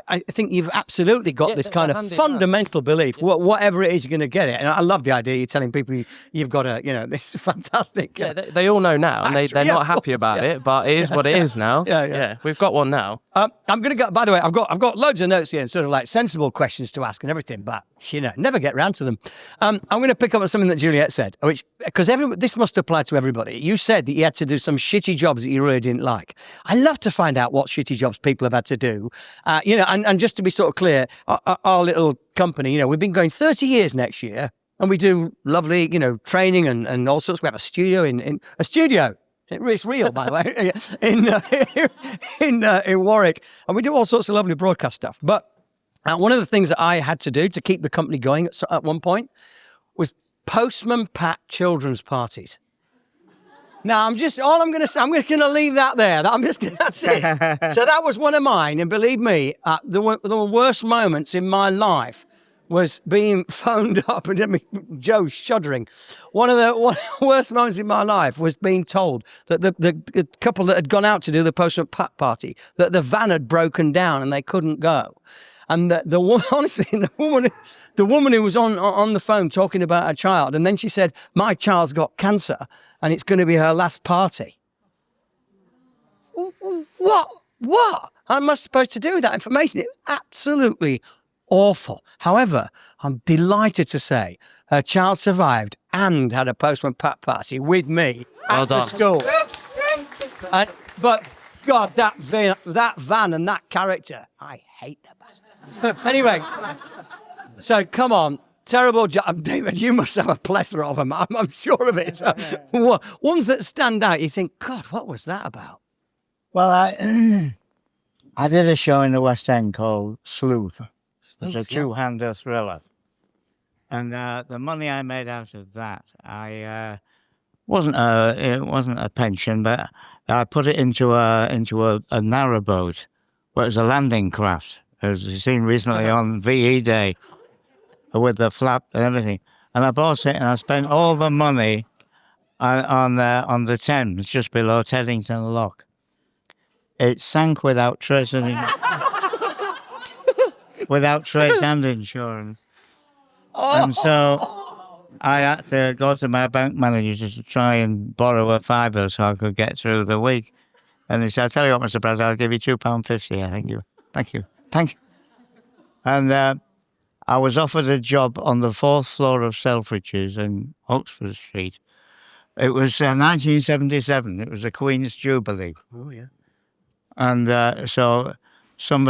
I think you've absolutely got this kind of fundamental belief. Whatever it is, you're going to get it. And I love the idea you're telling people you've got this fantastic. Yeah, they all know now, and they're not happy about it, but it is what it is now. Yeah, we've got one now. I'm going to go. By the way, I've got loads of notes here, and sort of like sensible questions to ask and everything, but never get round to them. I'm going to pick up on something that Juliet said, which because this must apply to everybody. You said that you had to do some shitty jobs that you really didn't like. I love to find out what shitty jobs people have had to do. And just to be sort of clear, our little company, we've been going 30 years next year, and we do lovely, training and all sorts. We have a studio in a studio. It's real, by the way, in Warwick, and we do all sorts of lovely broadcast stuff. But one of the things that I had to do to keep the company going at one point was Postman Pat children's parties. Now, I'm just going to leave that there. That's it. So that was one of mine. And believe me, the worst moments in my life was being phoned up, and Joe's shuddering. One of the worst moments in my life was being told that the couple that had gone out to do the Postman Pat party, that the van had broken down and they couldn't go. And the woman who was on the phone talking about her child, and then she said, my child's got cancer and it's going to be her last party. What am I supposed to do with that information? It's absolutely awful. However, I'm delighted to say her child survived and had a postman pat party with me at the school. But God, that van and that character, I hate that bastard. Anyway, so come on. Terrible job. David, you must have a plethora of them. I'm sure of it. So, ones that stand out, you think, God, what was that about? Well, I did a show in the West End called Sleuth. It's a two-hander thriller. And the money I made out of that, it wasn't a pension, but I put it into a narrowboat, where it was a landing craft, as you've seen recently on VE Day, with the flap and everything. And I bought it, and I spent all the money on the Thames, just below Teddington Lock. It sank without trace and insurance. And so I had to go to my bank manager to try and borrow a fiver so I could get through the week. And he said, "I'll tell you what, Mr. President, I'll give you £2.50. Thank you. And I was offered a job on the 4th floor of Selfridges in Oxford Street. It was 1977. It was the Queen's Jubilee. Oh, yeah. And so some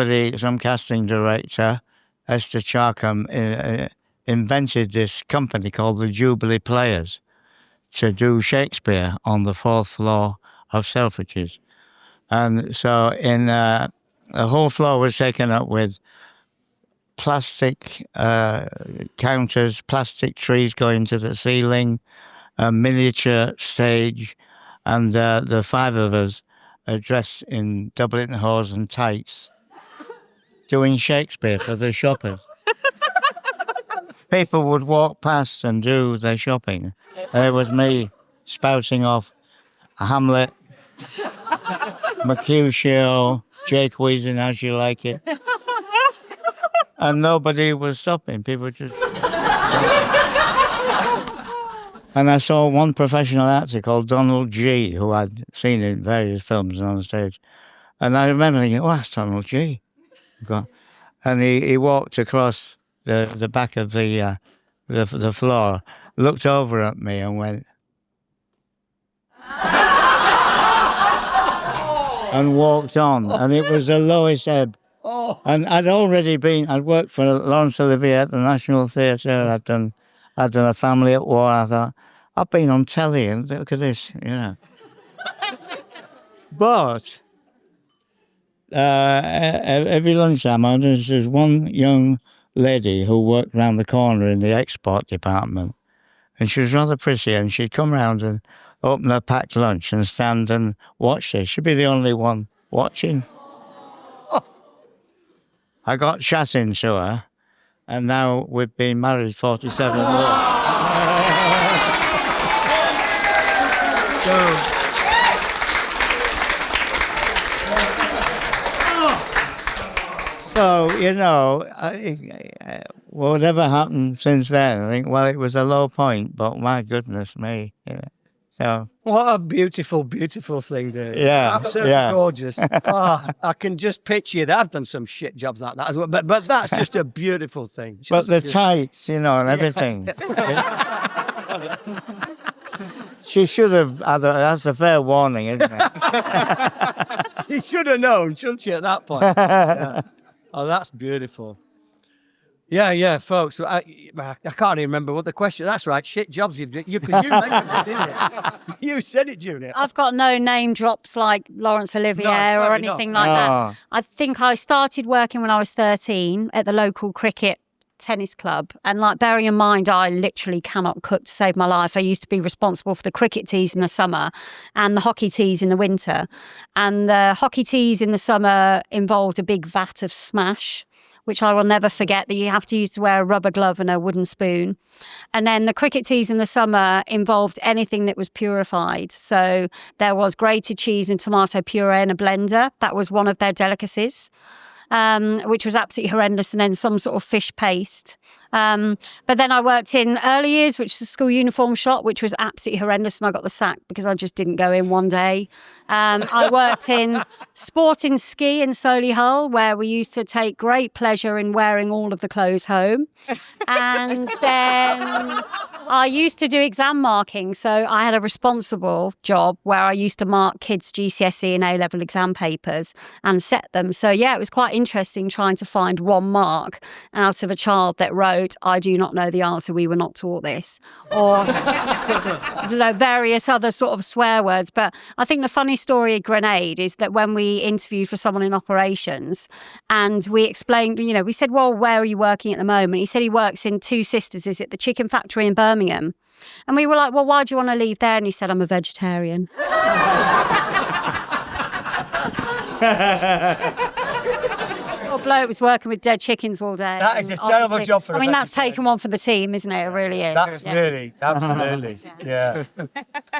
casting director, Esther Charkham, invented this company called the Jubilee Players to do Shakespeare on the 4th floor of Selfridges. And so the whole floor was taken up with plastic counters, plastic trees going to the ceiling, a miniature stage, and the 5 of us are dressed in Dublin hose and tights, doing Shakespeare for the shoppers. People would walk past and do their shopping. It was me spouting off Hamlet, Mercutio, Jake Weason, As You Like It. And nobody was stopping. People just... And I saw one professional actor called Donald G, who I'd seen in various films and on stage. And I remember thinking, oh, that's Donald G. And he walked across the back of the floor, looked over at me and went... and walked on. And it was the lowest ebb. And I'd worked for Laurence Olivier at the National Theatre. I'd done A Family at War. I thought, I've been on telly and look at this, But every lunchtime, there's one young lady who worked round the corner in the export department. And she was rather pretty, and she'd come round and open her packed lunch and stand and watch it. She'd be the only one watching. I got chatting to her, and now we've been married 47 years. So, whatever happened since then, I think, well, it was a low point, but my goodness me. So, what a beautiful, beautiful thing, dude. Yeah. Absolutely gorgeous. I can just picture you. I've done some shit jobs like that as well, but that's just a beautiful thing. But the tights, and everything. She should have had that's a fair warning, isn't it? She should have known, shouldn't she, at that point? Yeah. Oh, that's beautiful. Yeah, folks. I can't even remember what the question. That's right. Shit jobs you mentioned it, didn't you? You said it, Juliet. I've got no name drops like Laurence Olivier or anything like that. I think I started working when I was 13 at the local cricket tennis club, and bearing in mind I literally cannot cook to save my life. I used to be responsible for the cricket teas in the summer and the hockey teas in the winter, and the hockey teas in the summer involved a big vat of smash, which I will never forget, that you have to use to wear a rubber glove and a wooden spoon. And then the cricket teas in the summer involved anything that was purified. So there was grated cheese and tomato puree in a blender. That was one of their delicacies, which was absolutely horrendous. And then some sort of fish paste. But then I worked in early years, which was a school uniform shop, which was absolutely horrendous. And I got the sack because I just didn't go in one day. I worked in sport and ski in Solihull, where we used to take great pleasure in wearing all of the clothes home. And then I used to do exam marking. So I had a responsible job where I used to mark kids' GCSE and A-level exam papers and set them. So yeah, it was quite interesting trying to find one mark out of a child that wrote, "I do not know the answer, we were not taught this," or various other sort of swear words. But I think the funny story at Grenade is that when we interviewed for someone in operations and we explained, we said, "Well, where are you working at the moment?" He said he works in Two Sisters, is it the chicken factory in Birmingham? And we were like, "Well, why do you want to leave there?" And he said, "I'm a vegetarian." Poor bloke was working with dead chickens all day. That is a terrible job for a that's vegetarian. taken one for the team, isn't it? It really is. That's really, absolutely, yeah.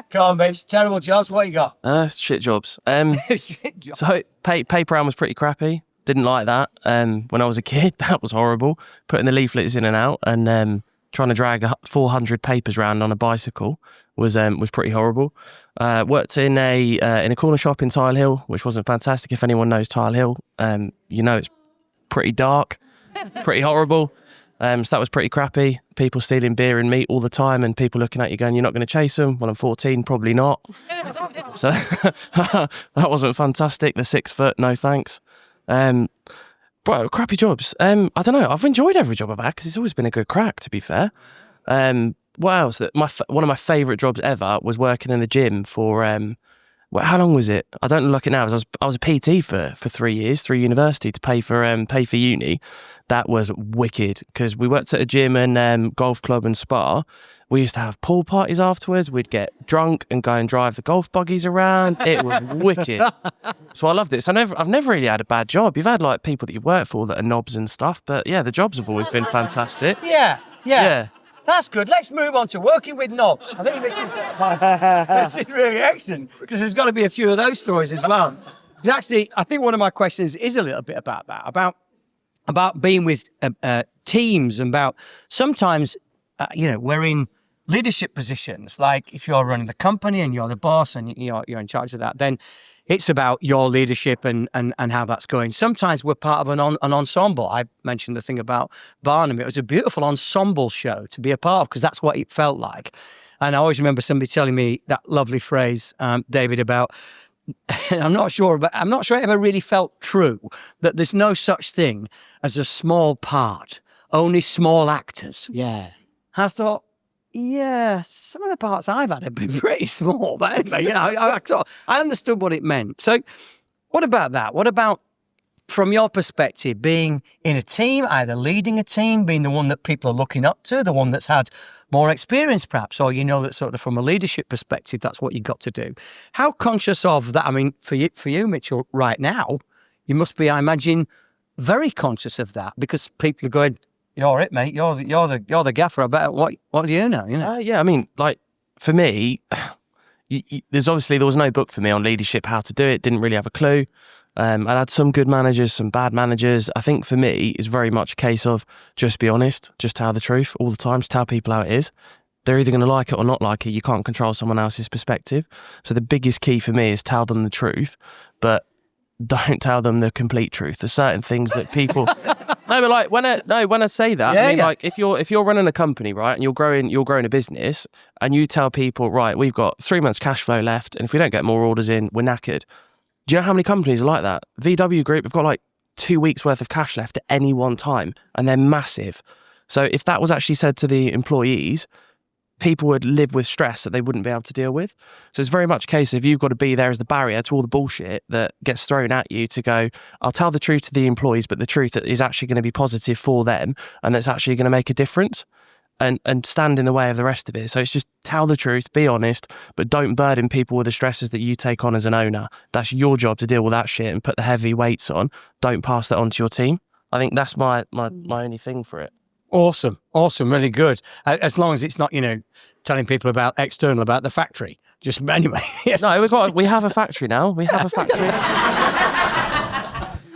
Come on, Mitch, terrible jobs, what you got? Shit jobs. Shit job. So paper round was pretty crappy. Didn't like that. When I was a kid, that was horrible. Putting the leaflets in and out and trying to drag 400 papers around on a bicycle was pretty horrible. Worked in a corner shop in Tile Hill, which wasn't fantastic. If anyone knows Tile Hill, it's pretty dark, pretty horrible. So that was pretty crappy. People stealing beer and meat all the time and people looking at you going, "You're not going to chase them?" Well, I'm 14, probably not. So that wasn't fantastic. The 6 foot, no thanks. But crappy jobs. I don't know. I've enjoyed every job I've had because it's always been a good crack, to be fair. What else? One of my favourite jobs ever was working in the gym for, how long was it? I don't look at it now. I was a PT for 3 years through university to pay for uni. That was wicked because we worked at a gym and golf club and spa. We used to have pool parties afterwards. We'd get drunk and go and drive the golf buggies around. It was wicked. So I loved it. So I've never really had a bad job. You've had like people that you've worked for that are knobs and stuff, but yeah, the jobs have always been fantastic. Yeah. That's good. Let's move on to working with knobs. I think this is really excellent because there's got to be a few of those stories as well. Because actually, I think one of my questions is a little bit about that, about being with teams, and about sometimes, we're in leadership positions. Like if you're running the company and you're the boss and you're in charge of that, then it's about your leadership and how that's going. Sometimes we're part of an ensemble. I mentioned the thing about Barnum. It was a beautiful ensemble show to be a part of because that's what it felt like. And I always remember somebody telling me that lovely phrase, David, about, I'm not sure it ever really felt true, that there's no such thing as a small part, only small actors. Yeah. I thought, yeah, some of the parts I've had have been pretty small, but anyway, I understood what it meant. So what about that? What about, from your perspective, being in a team, either leading a team, being the one that people are looking up to, the one that's had more experience perhaps, or that sort of from a leadership perspective, that's what you got to do. How conscious of that? I mean, for you, Mitchell, right now, you must be, I imagine, very conscious of that because people are going, "You're it, mate. You're the gaffer. I bet. What do you know? Yeah, I mean, like for me, there was no book for me on leadership, how to do it. Didn't really have a clue. I had some good managers, some bad managers. I think for me, it's very much a case of just be honest, just tell the truth all the time, just tell people how it is. They're either going to like it or not like it. You can't control someone else's perspective. So the biggest key for me is tell them the truth, but don't tell them the complete truth. There's certain things that people. No, but like when I say that, I mean, like if you're running a company, right, and you're growing a business, and you tell people, right, we've got 3 months cash flow left, and if we don't get more orders in, we're knackered. Do you know how many companies are like that? VW Group have got like 2 weeks worth of cash left at any one time, and they're massive. So if that was actually said to the employees, people would live with stress that they wouldn't be able to deal with. So it's very much a case of you've got to be there as the barrier to all the bullshit that gets thrown at you to go, I'll tell the truth to the employees, but the truth that is actually going to be positive for them and that's actually going to make a difference and stand in the way of the rest of it. So it's just tell the truth, be honest, but don't burden people with the stresses that you take on as an owner. That's your job to deal with that shit and put the heavy weights on. Don't pass that on to your team. I think that's my only thing for it. Awesome, really good. As long as it's not, telling people about the factory. Just anyway. Yes. No, we have a factory now. We have a factory.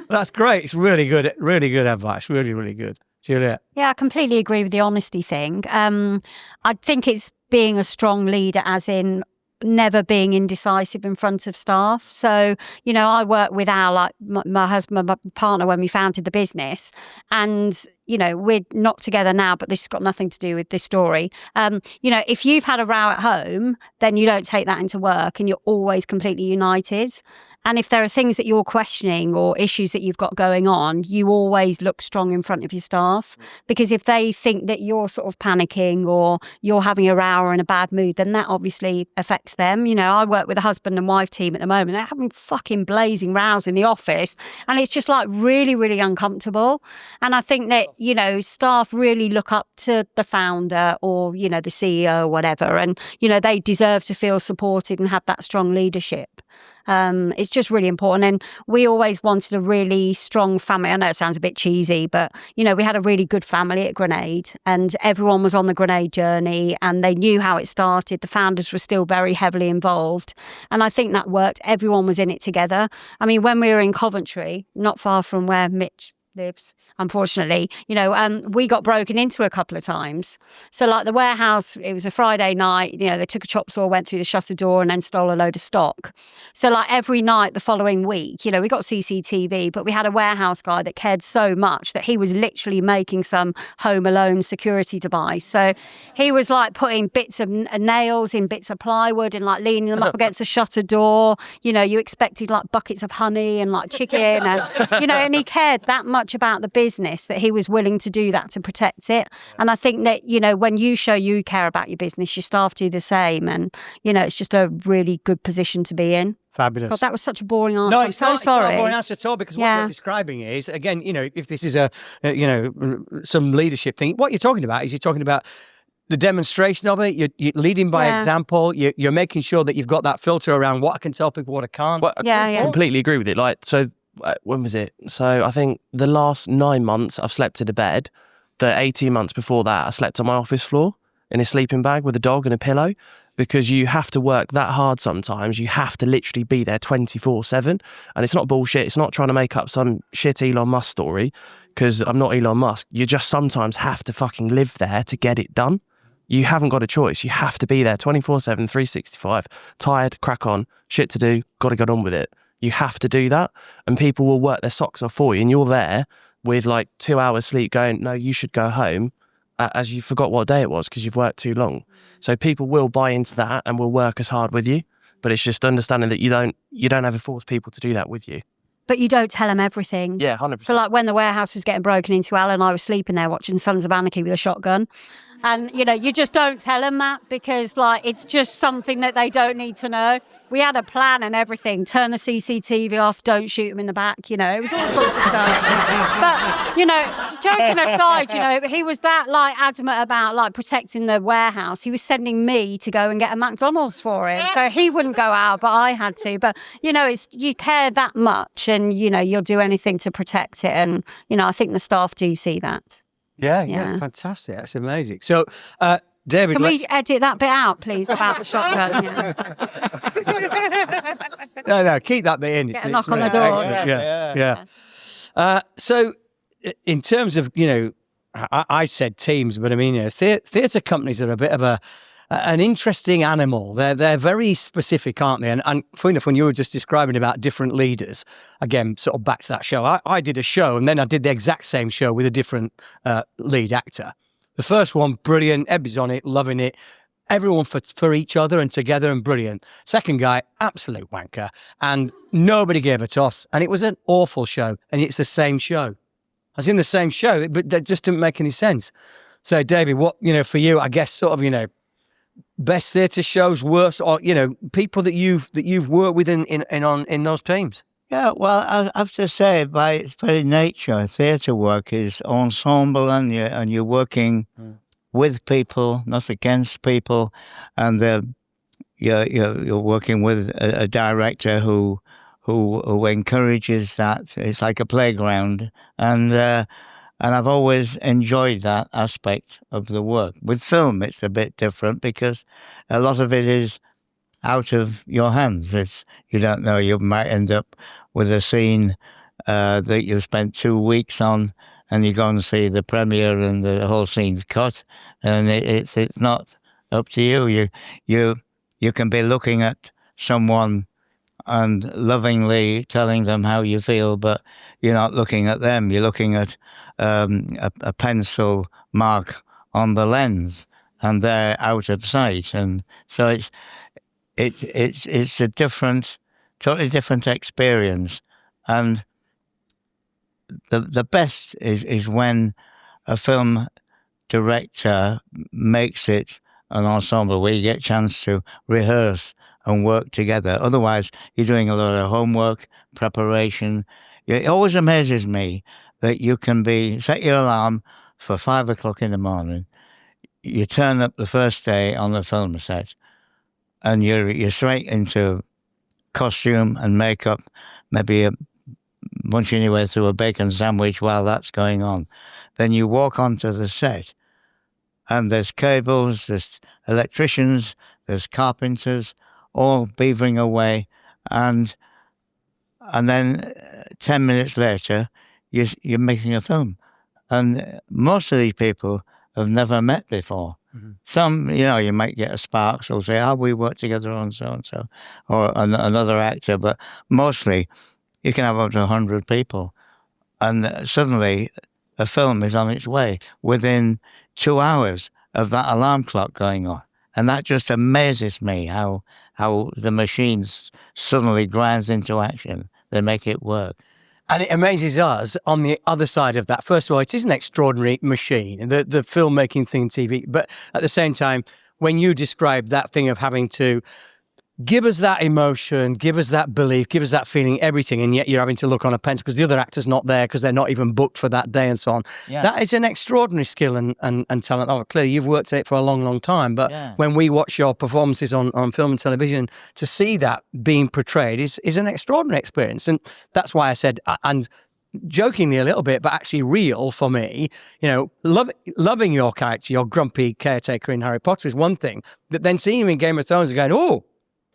That's great. It's really good advice. Really, really good. Juliet? Yeah, I completely agree with the honesty thing. I think it's being a strong leader, as in never being indecisive in front of staff. So, I work with Al, like my husband, my partner, when we founded the business, and we're not together now, but this has got nothing to do with this story. If you've had a row at home, then you don't take that into work, and you're always completely united. And if there are things that you're questioning or issues that you've got going on, you always look strong in front of your staff. Because if they think that you're sort of panicking or you're having a row or in a bad mood, then that obviously affects them. I work with a husband and wife team at the moment. They're having fucking blazing rows in the office, and it's just like really, really uncomfortable. And I think that, staff really look up to the founder or, the CEO or whatever. And, they deserve to feel supported and have that strong leadership. It's just really important. And we always wanted a really strong family. I know it sounds a bit cheesy, but, we had a really good family at Grenade, and everyone was on the Grenade journey and they knew how it started. The founders were still very heavily involved. And I think that worked. Everyone was in it together. I mean, when we were in Coventry, not far from where Mitch lives, unfortunately, we got broken into a couple of times. So like the warehouse, it was a Friday night, they took a chop saw, went through the shutter door and then stole a load of stock. So like every night the following week, we got CCTV, but we had a warehouse guy that cared so much that he was literally making some Home Alone security device. So he was like putting bits of nails in bits of plywood and like leaning them up against the shutter door. You expected like buckets of honey and like chicken and, and he cared that much about the business that he was willing to do that to protect it. And I think that, when you show you care about your business, your staff do the same. And, it's just a really good position to be in. Fabulous. God, that was such a boring answer. No, I'm so sorry. It's not a boring answer at all, because what you're describing is, again, if this is some leadership thing, what you're talking about is the demonstration of it. You're leading by example. You're making sure that you've got that filter around what I can tell people, what I can't. Well, I completely agree with it. Like, so when was it? So I think the last 9 months I've slept in a bed. The 18 months before that, I slept on my office floor in a sleeping bag with a dog and a pillow, because you have to work that hard sometimes. You have to literally be there 24/7. And it's not bullshit. It's not trying to make up some shit Elon Musk story, because I'm not Elon Musk. You just sometimes have to fucking live there to get it done. You haven't got a choice. You have to be there 24/7, 365. Tired, crack on, shit to do, got to get on with it. You have to do that, and people will work their socks off for you, and you're there with like 2 hours sleep going, no, you should go home, as you forgot what day it was because you've worked too long. So people will buy into that and will work as hard with you, but it's just understanding that you don't ever force people to do that with you. But you don't tell them everything. Yeah, 100%. So like when the warehouse was getting broken into, Al and I was sleeping there watching Sons of Anarchy with a shotgun. And, you just don't tell them that, because like it's just something that they don't need to know. We had a plan and everything. Turn the CCTV off, don't shoot them in the back, it was all sorts of stuff. But, joking aside, he was that like adamant about like protecting the warehouse. He was sending me to go and get a McDonald's for it. So he wouldn't go out, but I had to. But, you care that much, and, you'll do anything to protect it. And, I think the staff do see that. Yeah, fantastic. That's amazing. So, David, can we edit that bit out, please, about the shotgun? No, keep that bit in. Get a knock on the door. Yeah. So, in terms of, I said teams, but I mean, theatre companies are a bit of an interesting animal. They're very specific, aren't they? And funny enough, when you were just describing about different leaders, again, sort of back to that show, I did a show and then I did the exact same show with a different lead actor. The first one, brilliant. Ebby's on it, loving it. Everyone for each other and together and brilliant. Second guy, absolute wanker. And nobody gave a toss. And it was an awful show. And it's the same show. I was in the same show, but that just didn't make any sense. So, David, what, for you, I guess sort of, best theatre shows, worst, or people that you've worked with in those teams. Yeah, well, I have to say, by its very nature, theatre work is ensemble, and you're working with people, not against people, and you're working with a director who encourages that. It's like a playground, and I've always enjoyed that aspect of the work. With film, it's a bit different because a lot of it is out of your hands. If you don't know, you might end up with a scene that you've spent 2 weeks on, and you go and see the premiere and the whole scene's cut, and it's not up to you. You can be looking at someone and lovingly telling them how you feel, but you're not looking at them. You're looking at a pencil mark on the lens, and they're out of sight. And so it's a totally different experience. And the best is when a film director makes it an ensemble where you get a chance to rehearse and work together. Otherwise, you're doing a lot of homework, preparation. It always amazes me that you can set your alarm for 5 o'clock in the morning. You turn up the first day on the film set, and you're straight into costume and makeup, maybe munching your way through a bacon sandwich while that's going on. Then you walk onto the set, and there's cables, there's electricians, there's carpenters, all beavering away, and then 10 minutes later, you're making a film. And most of these people have never met before. Mm-hmm. Some, you might get a spark, so say, we worked together on so-and-so, or another actor, but mostly you can have up to 100 people. And suddenly a film is on its way within 2 hours of that alarm clock going on. And that just amazes me how the machines suddenly grinds into action. They make it work. And it amazes us on the other side of that. First of all, it is an extraordinary machine, the filmmaking thing in TV. But at the same time, when you describe that thing of having to give us that emotion, give us that belief, give us that feeling, everything, and yet you're having to look on a pencil because the other actor's not there because they're not even booked for that day and so on. Yeah. That is an extraordinary skill and talent. Oh, clearly, you've worked at it for a long, long time. But when we watch your performances on film and television, to see that being portrayed is an extraordinary experience. And that's why I said, and jokingly a little bit, but actually real for me, loving your character, your grumpy caretaker in Harry Potter is one thing, but then seeing him in Game of Thrones and going, oh,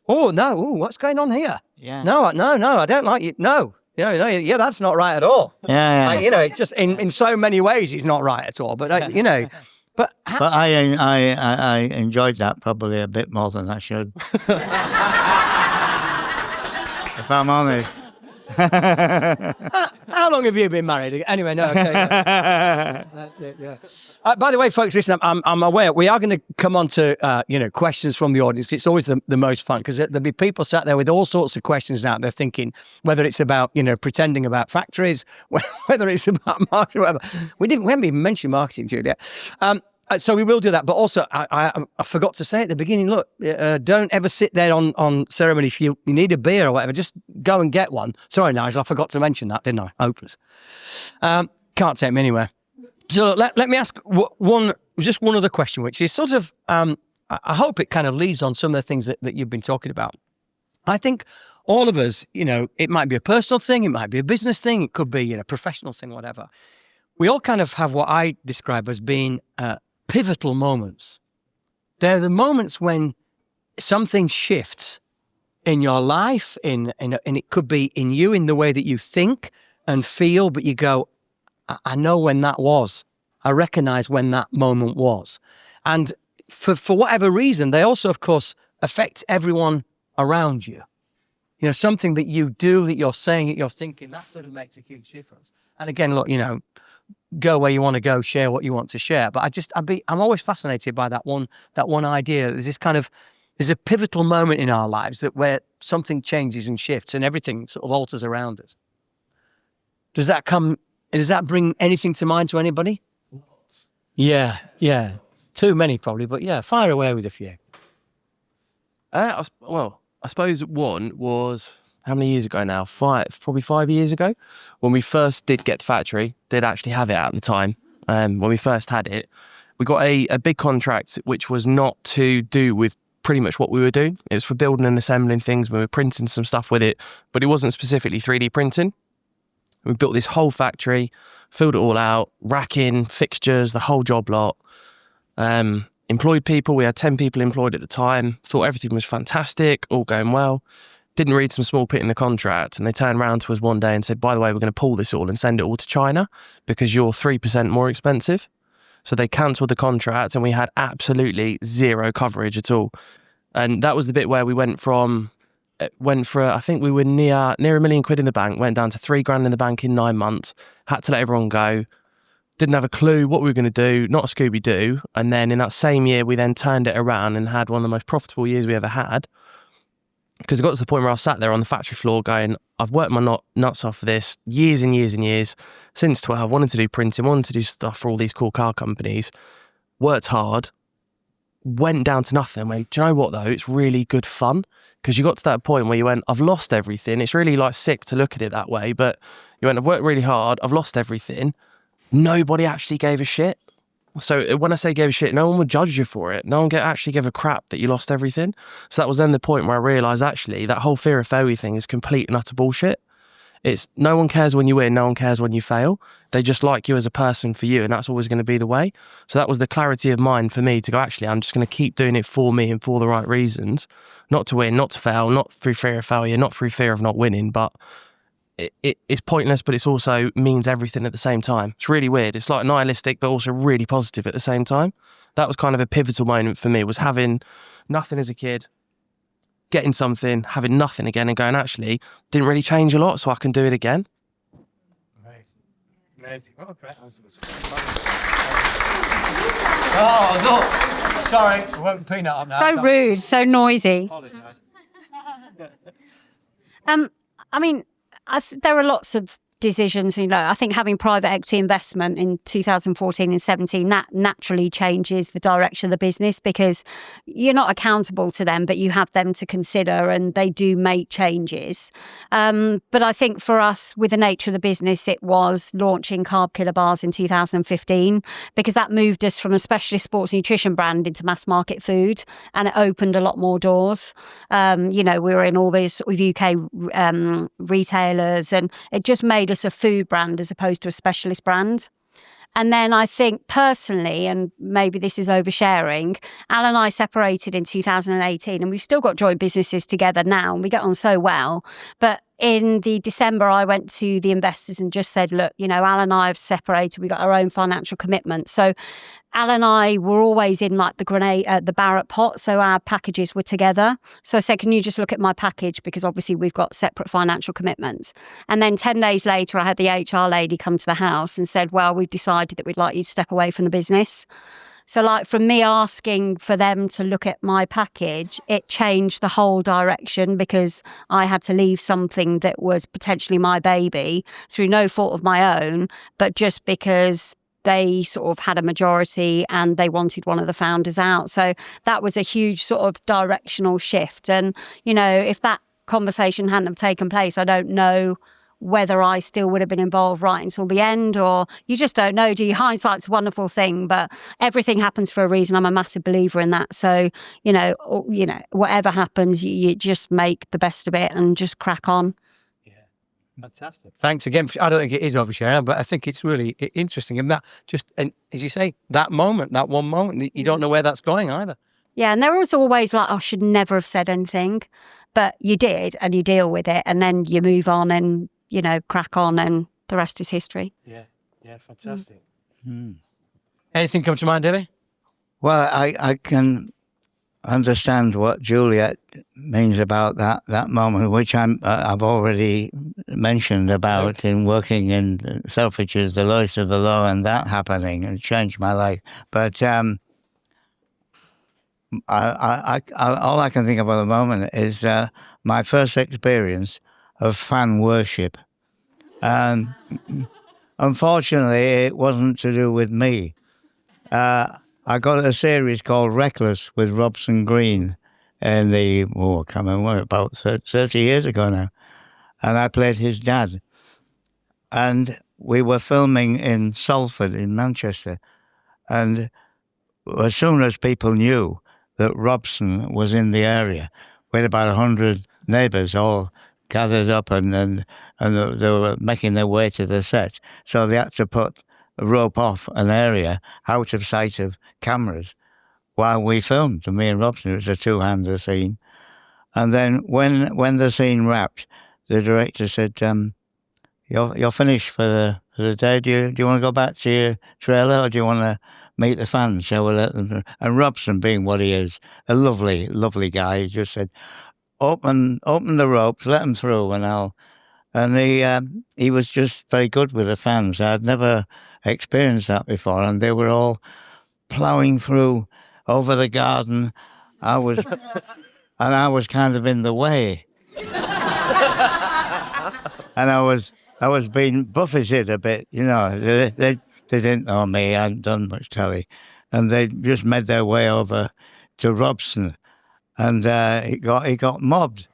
no, what's going on here? Yeah. No, I don't like you. No, that's not right at all. Yeah. It's just in so many ways, he's not right at all. But, But I enjoyed that probably a bit more than I should. If I'm honest. How long have you been married? Anyway, no. Okay, yeah. By the way, folks, listen. I'm aware we are going to come on to questions from the audience. It's always the most fun because there'll be people sat there with all sorts of questions now. They're thinking whether it's about pretending about factories, whether it's about marketing, whatever. We haven't even mentioned marketing, Juliet. So we will do that, but also I forgot to say at the beginning. Look, don't ever sit there on ceremony if you need a beer or whatever. Just go and get one. Sorry, Nigel, I forgot to mention that, didn't I? Hopeless. Can't take me anywhere. So let me ask one other question, which is sort of I hope it kind of leads on some of the things that you've been talking about. I think all of us, it might be a personal thing, it might be a business thing, it could be a professional thing, whatever. We all kind of have what I describe as being pivotal moments. They're the moments when something shifts in your life, and it could be in you, in the way that you think and feel, but you go, I know when that was. I recognize when that moment was. And for whatever reason, they also, of course, affect everyone around you. Something that you do, that you're saying, that you're thinking, that sort of makes a huge difference. And again, look, go where you want to go, share what you want to share. But I'm always fascinated by that one idea. There's a pivotal moment in our lives where something changes and shifts and everything sort of alters around us. Does that bring anything to mind to anybody? Yeah. Too many probably, but yeah, fire away with a few. I suppose one was, how many years ago now? Probably 5 years ago, when we first did get the factory, did actually have it at the time. When we first had it, we got a big contract, which was not to do with pretty much what we were doing. It was for building and assembling things. We were printing some stuff with it, but it wasn't specifically 3D printing. We built this whole factory, filled it all out, racking, fixtures, the whole job lot. Employed people. We had 10 people employed at the time. Thought everything was fantastic, all going well. didn't read some small print in the contract, and they turned around to us one day and said, by the way, we're going to pull this all and send it all to China because you're 3% more expensive. So they cancelled the contract and we had absolutely zero coverage at all. And that was the bit where we went for, I think we were near £1 million in the bank, went down to £3,000 in the bank in 9 months, had to let everyone go, didn't have a clue what we were going to do, not a Scooby-Doo. And then in that same year, we then turned it around and had one of the most profitable years we ever had. Because it got to the point where I sat there on the factory floor going, I've worked my nuts off for this years and years and years, since 12, wanted to do printing, wanted to do stuff for all these cool car companies, worked hard, went down to nothing. Went, do you know what though? It's really good fun. Because you got to that point where you went, I've lost everything. It's really like sick to look at it that way, but you went, I've worked really hard, I've lost everything. Nobody actually gave a shit. So when I say gave a shit, no one would judge you for it. No one actually gave a crap that you lost everything. So that was then the point where I realised actually that whole fear of failure thing is complete and utter bullshit. It's no one cares when you win, no one cares when you fail. They just like you as a person for you, and that's always going to be the way. So that was the clarity of mind for me to go, actually, I'm just going to keep doing it for me and for the right reasons. Not to win, not to fail, not through fear of failure, not through fear of not winning, but it's pointless, but it's also means everything at the same time. It's really weird. It's like nihilistic, but also really positive at the same time. That was kind of a pivotal moment for me, was having nothing as a kid, getting something, having nothing again, and going, actually, didn't really change a lot, so I can do it again. Amazing. Oh, no. Sorry, I won't peanut up now. So rude, so noisy. I mean, there are lots of decisions, I think having private equity investment in 2014 and 17, that naturally changes the direction of the business because you're not accountable to them, but you have them to consider and they do make changes. But I think for us, with the nature of the business, it was launching Carb Killer Bars in 2015 because that moved us from a specialist sports nutrition brand into mass market food, and it opened a lot more doors. We were in all these sort of UK retailers, and it just made us a food brand as opposed to a specialist brand. And then I think personally, and maybe this is oversharing, Al and I separated in 2018 and we've still got joint businesses together now and we get on so well. But in the December, I went to the investors and just said, look, Al and I have separated. We got our own financial commitments. So Al and I were always in like the Barrat pot. So our packages were together. So I said, can you just look at my package? Because obviously we've got separate financial commitments. And then 10 days later, I had the HR lady come to the house and said, well, we've decided that we'd like you to step away from the business. So like from me asking for them to look at my package, it changed the whole direction because I had to leave something that was potentially my baby through no fault of my own, but just because they sort of had a majority and they wanted one of the founders out. So that was a huge sort of directional shift. And, if that conversation hadn't have taken place, I don't know whether I still would have been involved right until the end, or you just don't know, do you? Hindsight's a wonderful thing, but everything happens for a reason. I'm a massive believer in that. So, whatever happens, you just make the best of it and just crack on. Yeah, fantastic. Thanks again. I don't think it is oversharing, but I think it's really interesting. And and as you say, that one moment, you don't know where that's going either. Yeah, and there was always like, I should never have said anything, but you did, and you deal with it, and then you move on and crack on, and the rest is history. Yeah, fantastic. Anything come to mind, Debbie? Well, I can understand what Juliet means about that moment, which I've already mentioned about in working in Selfridges, the lowest of the low, and that happening and changed my life. But all I can think of at the moment is my first experience of fan worship. And unfortunately, it wasn't to do with me. I got a series called Reckless with Robson Green in I can't remember, about 30 years ago now. And I played his dad. And we were filming in Salford in Manchester. And as soon as people knew that Robson was in the area, we had about 100 neighbours all gathered up and they were making their way to the set. So they had to put a rope off an area out of sight of cameras while we filmed. And me and Robson, it was a two-hander scene. And then when the scene wrapped, the director said, "You're finished for the day. Do you want to go back to your trailer, or do you want to meet the fans? Shall we let them?" And Robson, being what he is, a lovely, lovely guy, he just said, "Open the ropes, let them through, and I'll." And he was just very good with the fans. I'd never experienced that before, and they were all ploughing through over the garden. I was kind of in the way, and I was being buffeted a bit. They didn't know me. I hadn't done much telly, and they just made their way over to Robson, and he got mobbed.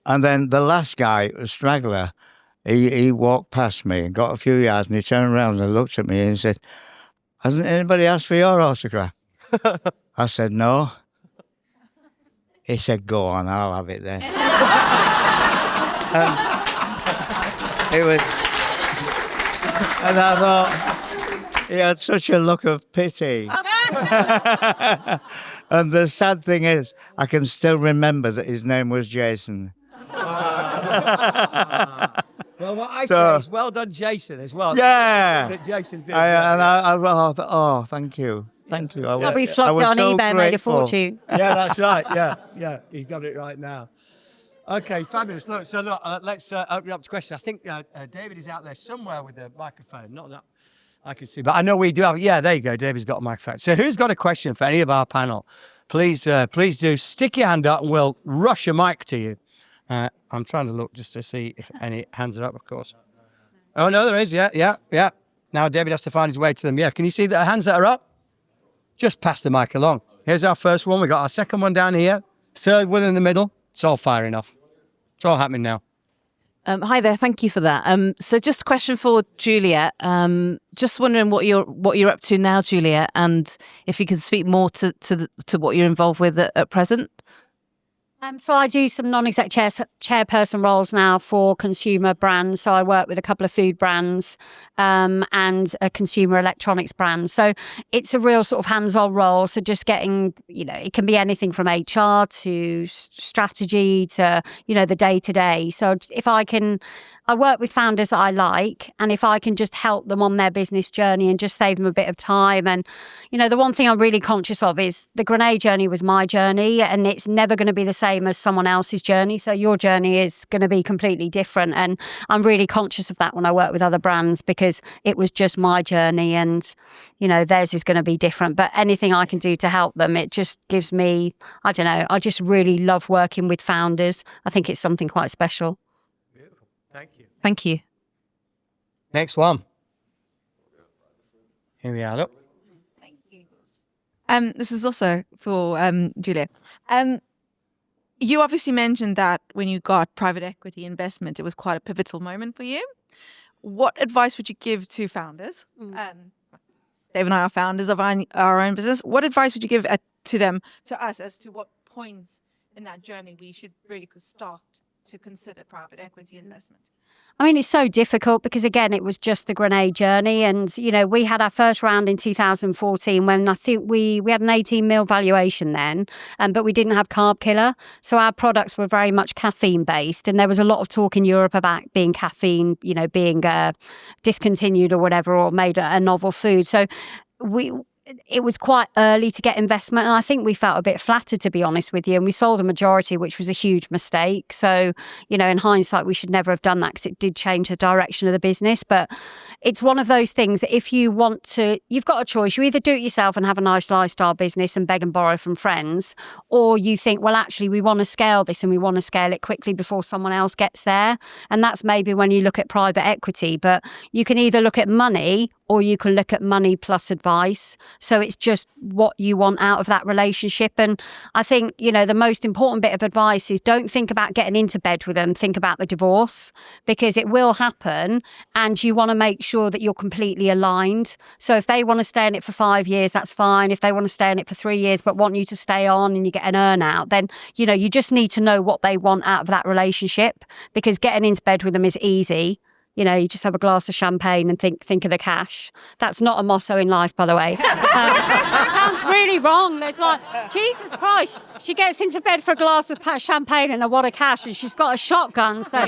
And then the last guy, a straggler, he walked past me and got a few yards, and he turned around and looked at me and said, "Hasn't anybody asked for your autograph?" I said, "No." He said, "Go on, I'll have it then." And I thought, he had such a look of pity. And the sad thing is, I can still remember that his name was Jason. Well, what I say is well done, Jason, as well. Yeah. That Jason did. I thought, thank you. Thank you. Probably flopped it on eBay, made a fortune. Yeah, that's right. Yeah, he's got it right now. Okay, fabulous. Let's open it up to questions. I think David is out there somewhere with the microphone. Not that I can see, but I know we do have. Yeah, there you go. David's got a microphone. So, who's got a question for any of our panel? Please do stick your hand up, and we'll rush a mic to you. I'm trying to look just to see if any hands are up, of course. Oh no, there is. Yeah. Now David has to find his way to them. Yeah, can you see the hands that are up? Just pass the mic along. Here's our first one. We got our second one down here. Third one in the middle. It's all firing off. It's all happening now. Hi there. Thank you for that. So just a question for Juliet. Just wondering what you're up to now, Juliet, and if you can speak more to what you're involved with at present. So I do some non-exec chairperson roles now for consumer brands. So I work with a couple of food brands and a consumer electronics brand. So it's a real sort of hands-on role. So just getting, it can be anything from HR to strategy to, the day-to-day. So if I work with founders that I like, and if I can just help them on their business journey and just save them a bit of time. And, the one thing I'm really conscious of is the grenade journey was my journey, and it's never going to be the same as someone else's journey. So your journey is going to be completely different. And I'm really conscious of that when I work with other brands, because it was just my journey and, theirs is going to be different. But anything I can do to help them, it just gives me, I don't know, I just really love working with founders. I think it's something quite special. Thank you. Next one. Here we are. Look. Thank you. This is also for Julia. You obviously mentioned that when you got private equity investment, it was quite a pivotal moment for you. What advice would you give to founders? Dave and I are founders of our own business. What advice would you give to us, as to what points in that journey we should really start to consider private equity investment? I mean, it's so difficult because, again, it was just the grenade journey. And, we had our first round in 2014 when I think we had an 18 mil valuation then, but we didn't have carb killer. So our products were very much caffeine based. And there was a lot of talk in Europe about being caffeine, being discontinued or whatever, or made a novel food. So it was quite early to get investment, and I think we felt a bit flattered, to be honest with you, and we sold a majority, which was a huge mistake. So, in hindsight, we should never have done that, because it did change the direction of the business. But it's one of those things that if you want to, you've got a choice. You either do it yourself and have a nice lifestyle business and beg and borrow from friends, or you think, well, actually, we want to scale this and we want to scale it quickly before someone else gets there. And that's maybe when you look at private equity. But you can either look at money, or you can look at money plus advice. So it's just what you want out of that relationship. And I think, the most important bit of advice is don't think about getting into bed with them. Think about the divorce, because it will happen, and you want to make sure that you're completely aligned. So if they want to stay in it for 5 years, that's fine. If they want to stay in it for 3 years but want you to stay on and you get an earn out, then, you just need to know what they want out of that relationship, because getting into bed with them is easy. You just have a glass of champagne and think of the cash. That's not a motto in life, by the way. It sounds really wrong. It's like, Jesus Christ, she gets into bed for a glass of champagne and a wad of cash, and she's got a shotgun. So,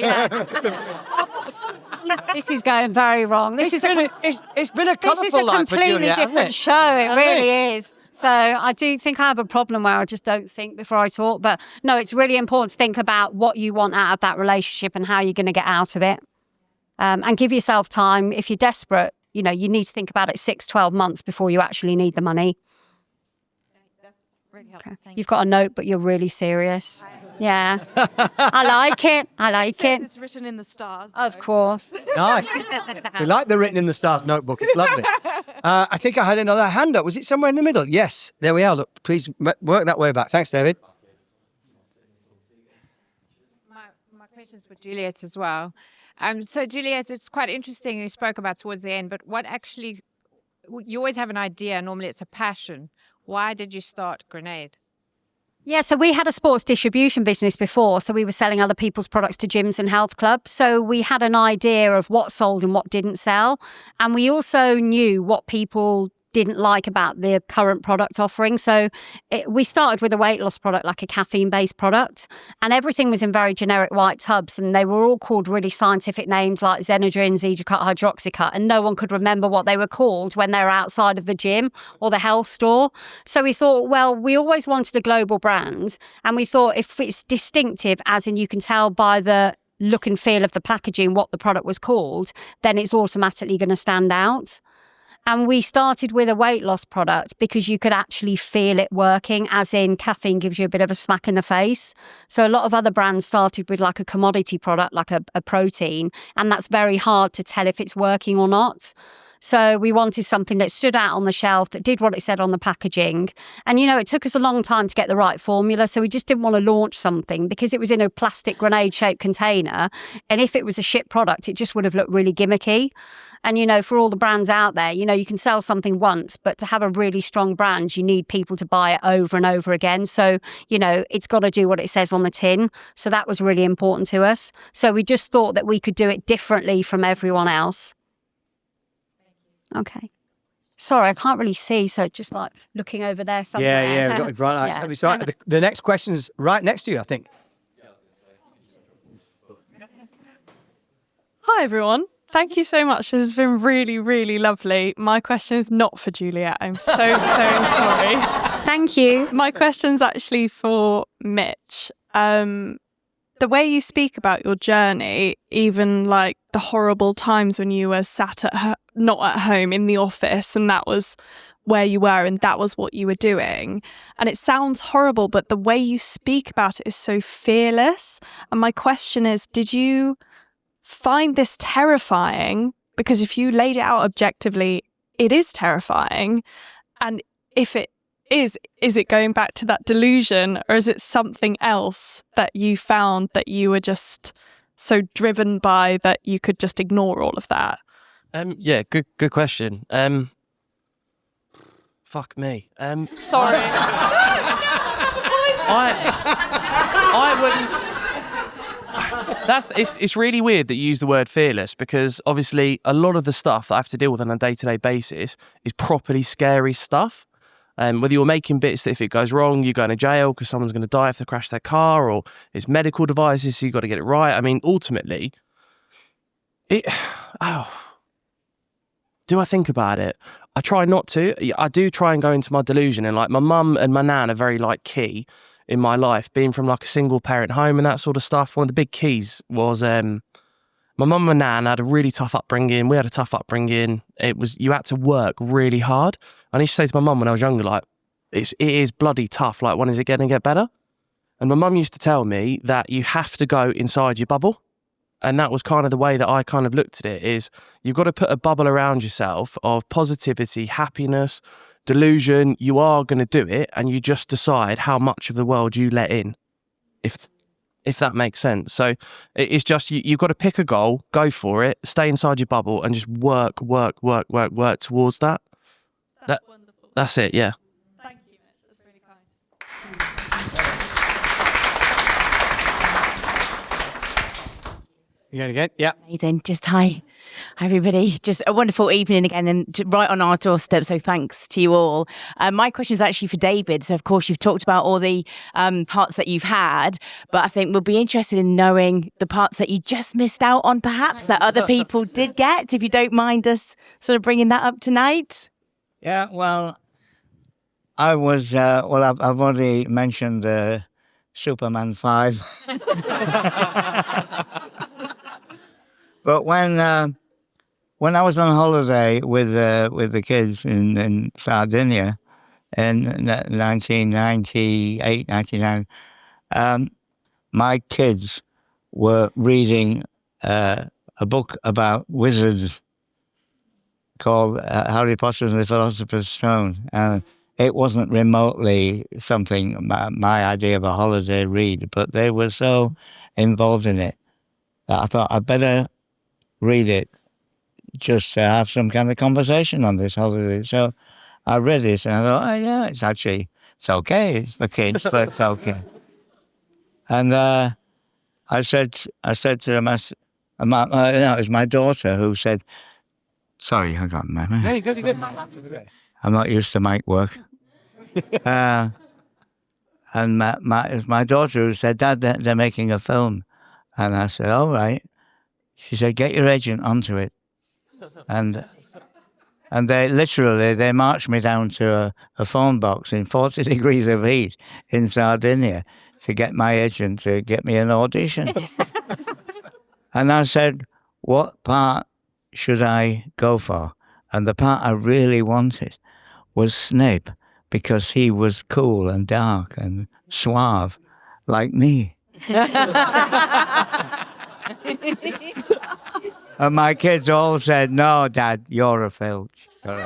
this is going very wrong. It's been a colourful life for completely Juliet, hasn't different it? show. It really is. So I do think I have a problem where I just don't think before I talk. But no, it's really important to think about what you want out of that relationship and how you're going to get out of it. And give yourself time. If you're desperate, you need to think about it 6-12 months before you actually need the money. That's really helpful. Okay. You've got a note, but you're really serious. Yeah. I like it. It's written in the stars. Of course. Nice. We like the Written in the Stars notebook. It's lovely. I think I had another hand up. Was it somewhere in the middle? Yes. There we are. Look, please work that way back. Thanks, David. My question's for Juliet as well. So Juliet, it's quite interesting you spoke about towards the end, but what actually, you always have an idea, normally it's a passion. Why did you start Grenade? Yeah, so we had a sports distribution business before, so we were selling other people's products to gyms and health clubs. So we had an idea of what sold and what didn't sell. And we also knew what people didn't like about the current product offering. So we started with a weight loss product, like a caffeine-based product, and everything was in very generic white tubs, and they were all called really scientific names like Xenadrin, Zedracut, Hydroxycut, and no one could remember what they were called when they were outside of the gym or the health store. So we thought, well, we always wanted a global brand, and we thought if it's distinctive, as in you can tell by the look and feel of the packaging what the product was called, then it's automatically going to stand out. And we started with a weight loss product because you could actually feel it working, as in caffeine gives you a bit of a smack in the face. So a lot of other brands started with like a commodity product, like a protein, and that's very hard to tell if it's working or not. So we wanted something that stood out on the shelf, that did what it said on the packaging. And, it took us a long time to get the right formula. So we just didn't want to launch something because it was in a plastic grenade-shaped container. And if it was a shit product, it just would have looked really gimmicky. And, for all the brands out there, you can sell something once, but to have a really strong brand, you need people to buy it over and over again. So, it's got to do what it says on the tin. So that was really important to us. So we just thought that we could do it differently from everyone else. Okay. Sorry, I can't really see, so just like looking over there somewhere. Yeah, we've got the bright lights. Yeah. So the next question's right next to you, I think. Hi, everyone. Thank you so much. This has been really, really lovely. My question is not for Juliet. I'm so sorry. Thank you. My question's actually for Mitch. The way you speak about your journey, even like the horrible times when you were sat not at home in the office, and that was where you were and that was what you were doing. And it sounds horrible, but the way you speak about it is so fearless. And my question is, did you find this terrifying? Because if you laid it out objectively, it is terrifying. And if it is it going back to that delusion, or is it something else that you found that you were just so driven by that you could just ignore all of that? Yeah, good question. Fuck me. Sorry. I wouldn't. It's really weird that you use the word fearless, because obviously a lot of the stuff that I have to deal with on a day-to-day basis is properly scary stuff. Whether you're making bits that if it goes wrong, you're going to jail because someone's going to die if they crash their car, or it's medical devices, so you've got to get it right. I mean, ultimately, do I think about it? I try not to. I do try and go into my delusion, and like my mum and my nan are very like key in my life, being from like a single parent home and that sort of stuff. One of the big keys was my mum and nan had a really tough upbringing. We had a tough upbringing. It was, you had to work really hard. I used to say to my mum when I was younger, like, it is bloody tough. Like, when is it going to get better? And my mum used to tell me that you have to go inside your bubble. And that was kind of the way that I kind of looked at it, is you've got to put a bubble around yourself of positivity, happiness, delusion. You are going to do it, and you just decide how much of the world you let in, if that makes sense. So it's just, you've got to pick a goal, go for it, stay inside your bubble, and just work towards that. That's wonderful. That's it, yeah. Thank you, Mitch. That's really kind. Again, again. Yeah. Amazing. Just hi everybody. Just a wonderful evening again, and right on our doorstep. So thanks to you all. My question is actually for David. So of course you've talked about all the parts that you've had, but I think we'll be interested in knowing the parts that you just missed out on, perhaps that other people did get. If you don't mind us sort of bringing that up tonight. Yeah, well, I was, I've already mentioned Superman 5. But when I was on holiday with the kids in Sardinia in 1998, 99, my kids were reading a book about wizards called Harry Potter and the Philosopher's Stone. And it wasn't remotely something, my idea of a holiday read, but they were so involved in it that I thought I'd better read it just to have some kind of conversation on this holiday. So I read it and I thought, oh yeah, it's okay. It's for kids, but it's okay. And I said to them, it was my daughter who said, sorry, hang on, man. Hey, good. I'm not used to mic work. And my daughter who said, Dad, they're making a film. And I said, all right. She said, get your agent onto it. And they marched me down to a phone box in 40 degrees of heat in Sardinia to get my agent to get me an audition. And I said, what part should I go for? And the part I really wanted was Snape, because he was cool and dark and suave like me. And my kids all said, no, Dad, you're a Filch. So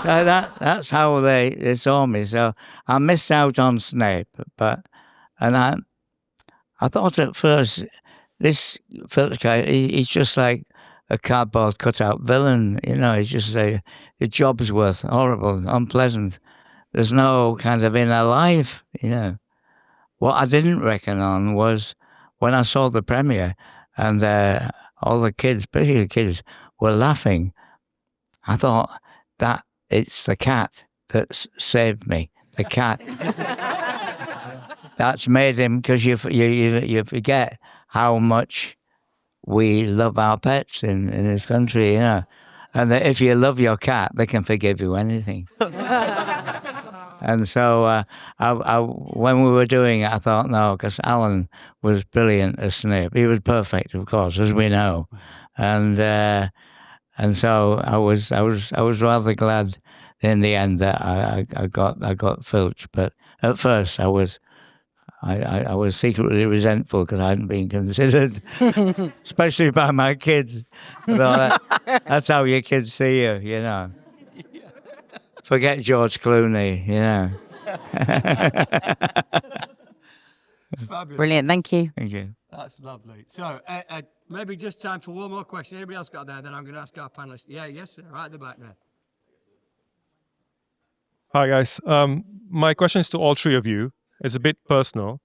that's how they saw me. So I missed out on Snape. And I thought at first, this Filch guy, he's just like a cardboard cutout villain. You know, he's just the job's worth, horrible, unpleasant. There's no kind of inner life, you know. What I didn't reckon on was when I saw the premiere and all the kids, especially the kids, were laughing. I thought that it's the cat that's saved me. The cat. That's made him, because you forget how much we love our pets in this country, you know. And that if you love your cat, they can forgive you anything. And so when we were doing it, I thought, no, because Alan was brilliant as Snape. He was perfect, of course, as we know. And so I was rather glad in the end that I got Filch. But at first I was secretly resentful because I hadn't been considered, especially by my kids. That's how your kids see you, you know. Forget George Clooney, you know. Brilliant, thank you. Thank you. That's lovely. So maybe just time for one more question. Anybody else got there? Then I'm going to ask our panelists. Yeah, yes, sir. Right at the back there. Hi, guys. My question is to all three of you. It's a bit personal.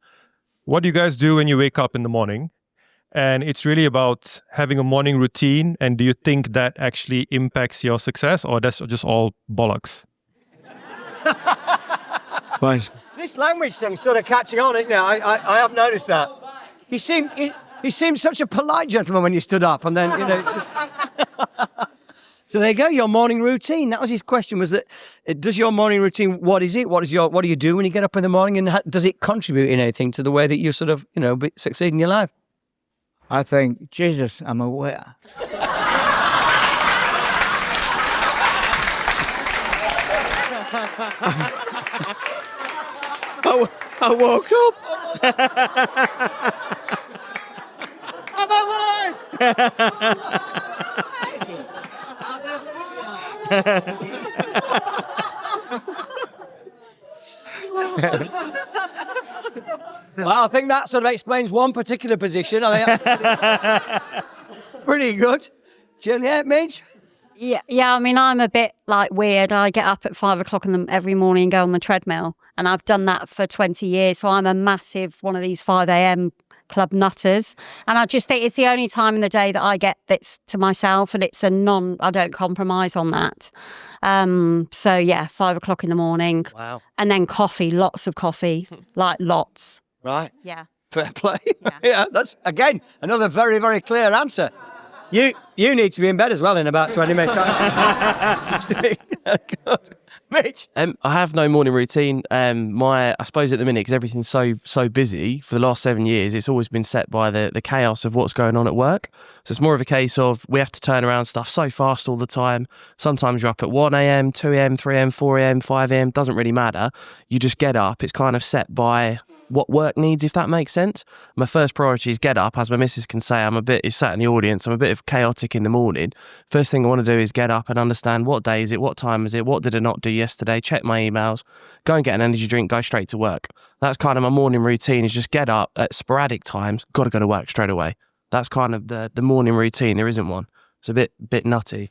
What do you guys do when you wake up in the morning? And it's really about having a morning routine. And do you think that actually impacts your success, or that's just all bollocks? Right. This language thing's sort of catching on, isn't it? I have noticed that. He seemed such a polite gentleman when you stood up, and then, you know. So there you go, your morning routine. That was his question, was that, does your morning routine, what is it? What do you do when you get up in the morning, and does it contribute in anything to the way that you sort of, you know, succeed in your life? I think, Jesus, I'm aware. I woke up. I'm alive! Well, I think that sort of explains one particular position. I think that's pretty good. Juliet, Midge? Yeah. I mean, I'm a bit like weird. I get up at 5 o'clock every morning and go on the treadmill, and I've done that for 20 years. So I'm a massive one of these 5 a.m. club nutters. And I just think it's the only time in the day that I get this to myself, and it's I don't compromise on that. So yeah, 5 o'clock in the morning. Wow. And then coffee, lots of coffee, like lots. Right. Yeah. Fair play. Yeah, that's, again, another very, very clear answer. You need to be in bed as well in about 20 minutes. That's good. Mitch? I have no morning routine. I suppose at the minute, because everything's so busy for the last 7 years, it's always been set by the chaos of what's going on at work. So it's more of a case of we have to turn around stuff so fast all the time. Sometimes you're up at 1 a.m, 2 a.m, 3 a.m, 4 a.m, 5 a.m, doesn't really matter. You just get up. It's kind of set by what work needs, if that makes sense. My first priority is get up. As my missus can say, is sat in the audience, I'm a bit of chaotic in the morning. First thing I want to do is get up and understand what day is it, what time is it, what did I not do yesterday, check my emails, go and get an energy drink, go straight to work. That's kind of my morning routine, is just get up at sporadic times, got to go to work straight away. That's kind of the morning routine. There isn't one. It's a bit nutty.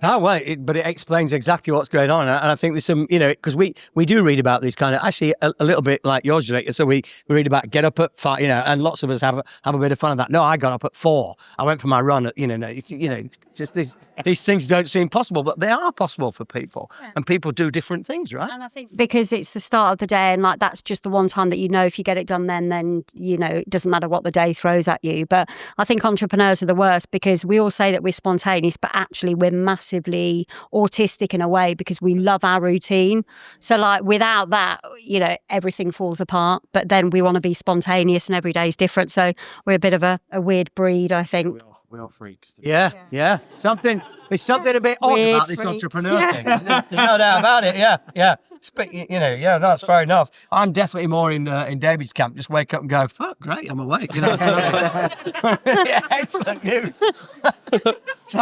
Oh, well, but it explains exactly what's going on. And I think there's some, because we do read about these kind of, actually a little bit like yours, Juliet. So we read about get up at 5, and lots of us have a bit of fun of that. No, I got up at 4. I went for my run at, just these things don't seem possible, but they are possible for people. Yeah. And people do different things, right? And I think because it's the start of the day, and like that's just the one time that if you get it done then it doesn't matter what the day throws at you. But I think entrepreneurs are the worst, because we all say that we're spontaneous, but actually we're massively autistic in a way, because we love our routine. So like without that, everything falls apart. But then we want to be spontaneous, and every day is different. So we're a bit of a weird breed, I think. We are freaks. Yeah. There's something a bit odd Weird about this freaks. entrepreneur thing. There's no doubt about it. Yeah. That's fair enough. I'm definitely more in David's camp. Just wake up and go, fuck, great, I'm awake. Yeah, excellent news. So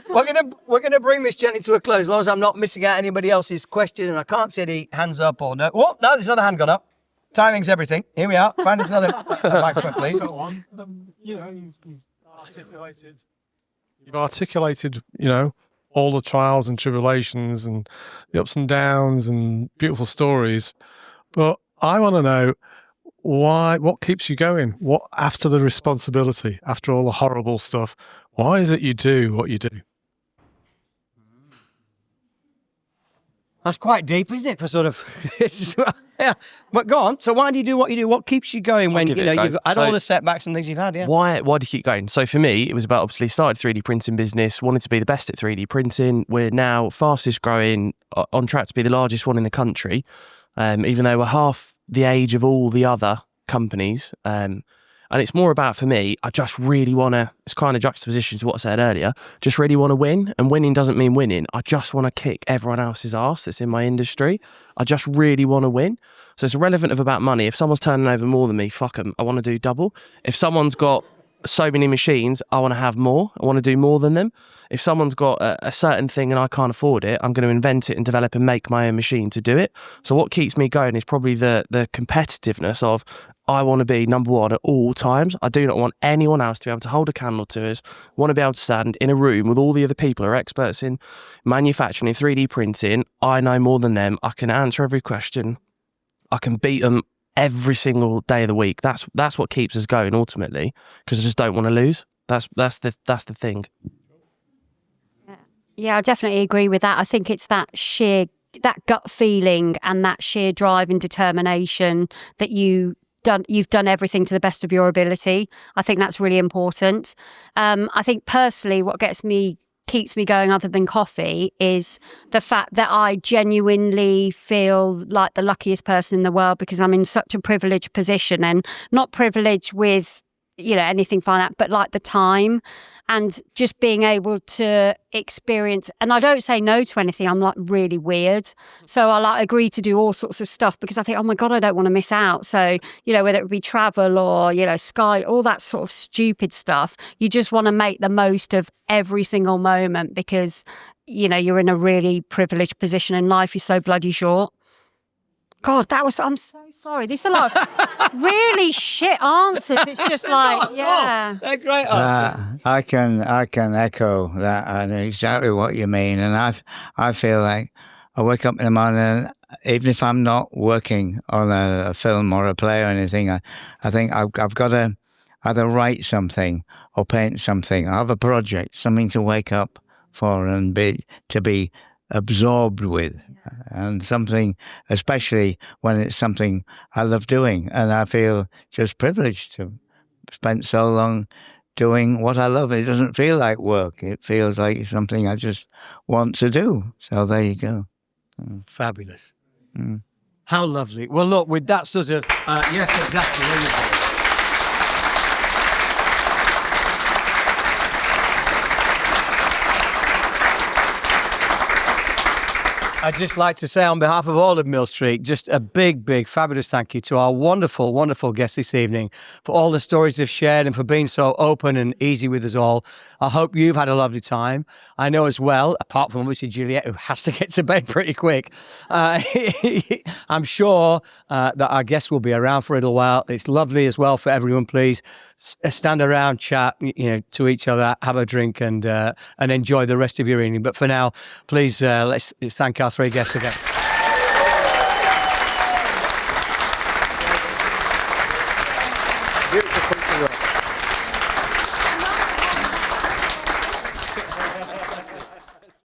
we're gonna bring this gently to a close, as long as I'm not missing out anybody else's question, and I can't see any hands up or no. Oh, no, there's another hand gone up. Timing's everything. Here we are. Find us another microphone, please. You've articulated, all the trials and tribulations and the ups and downs and beautiful stories. But I want to know what keeps you going? What, after the responsibility, after all the horrible stuff, why is it you do what you do? That's quite deep, isn't it? For sort of, yeah. But go on. So why do you do what you do? What keeps you going when you've had all the setbacks and things you've had? Yeah. Why do you keep going? So for me, it was about obviously started 3D printing business, wanted to be the best at 3D printing. We're now fastest growing, on track to be the largest one in the country, even though we're half the age of all the other companies. And it's more about, for me, I just really want to, it's kind of juxtaposition to what I said earlier, just really want to win. And winning doesn't mean winning. I just want to kick everyone else's ass that's in my industry. I just really want to win. So it's irrelevant of about money. If someone's turning over more than me, fuck them. I want to do double. If someone's got so many machines, I want to have more. I want to do more than them. If someone's got a certain thing and I can't afford it, I'm going to invent it and develop and make my own machine to do it. So what keeps me going is probably the competitiveness of, I want to be number one at all times. I do not want anyone else to be able to hold a candle to us. I want to be able to stand in a room with all the other people who are experts in manufacturing, in 3D printing. I know more than them. I can answer every question. I can beat them every single day of the week. That's what keeps us going ultimately, because I just don't want to lose. That's the thing. Yeah, I definitely agree with that. I think it's that gut feeling and that sheer drive and determination that you've done everything to the best of your ability. I think that's really important. I think personally what keeps me going other than coffee is the fact that I genuinely feel like the luckiest person in the world, because I'm in such a privileged position, and not privileged with anything like that, but like the time and just being able to experience. And I don't say no to anything. I'm like really weird. So I agree to do all sorts of stuff because I think, oh my God, I don't want to miss out. So, whether it be travel or, Sky, all that sort of stupid stuff, you just want to make the most of every single moment because, you're in a really privileged position and life is so bloody short. God, I'm so sorry. There's a lot of really shit answers. It's just like, yeah. They're great answers. I can echo that. I know exactly what you mean. And I feel like I wake up in the morning even if I'm not working on a film or a play or anything, I think I've got to either write something or paint something. I have a project, something to wake up for and be absorbed with, and something, especially when it's something I love doing, and I feel just privileged to spend so long doing what I love. It doesn't feel like work. It feels like something I just want to do. So there you go. Fabulous. How lovely. Well, look, with that sort of, yes, exactly. There you go. I'd just like to say on behalf of all of Mill Street, just a big, big, fabulous thank you to our wonderful, wonderful guests this evening for all the stories they've shared and for being so open and easy with us all. I hope you've had a lovely time. I know as well, apart from obviously Juliet, who has to get to bed pretty quick, I'm sure that our guests will be around for a little while. It's lovely as well for everyone. Please stand around, chat, to each other, have a drink and enjoy the rest of your evening. But for now, please, let's thank our three guests again.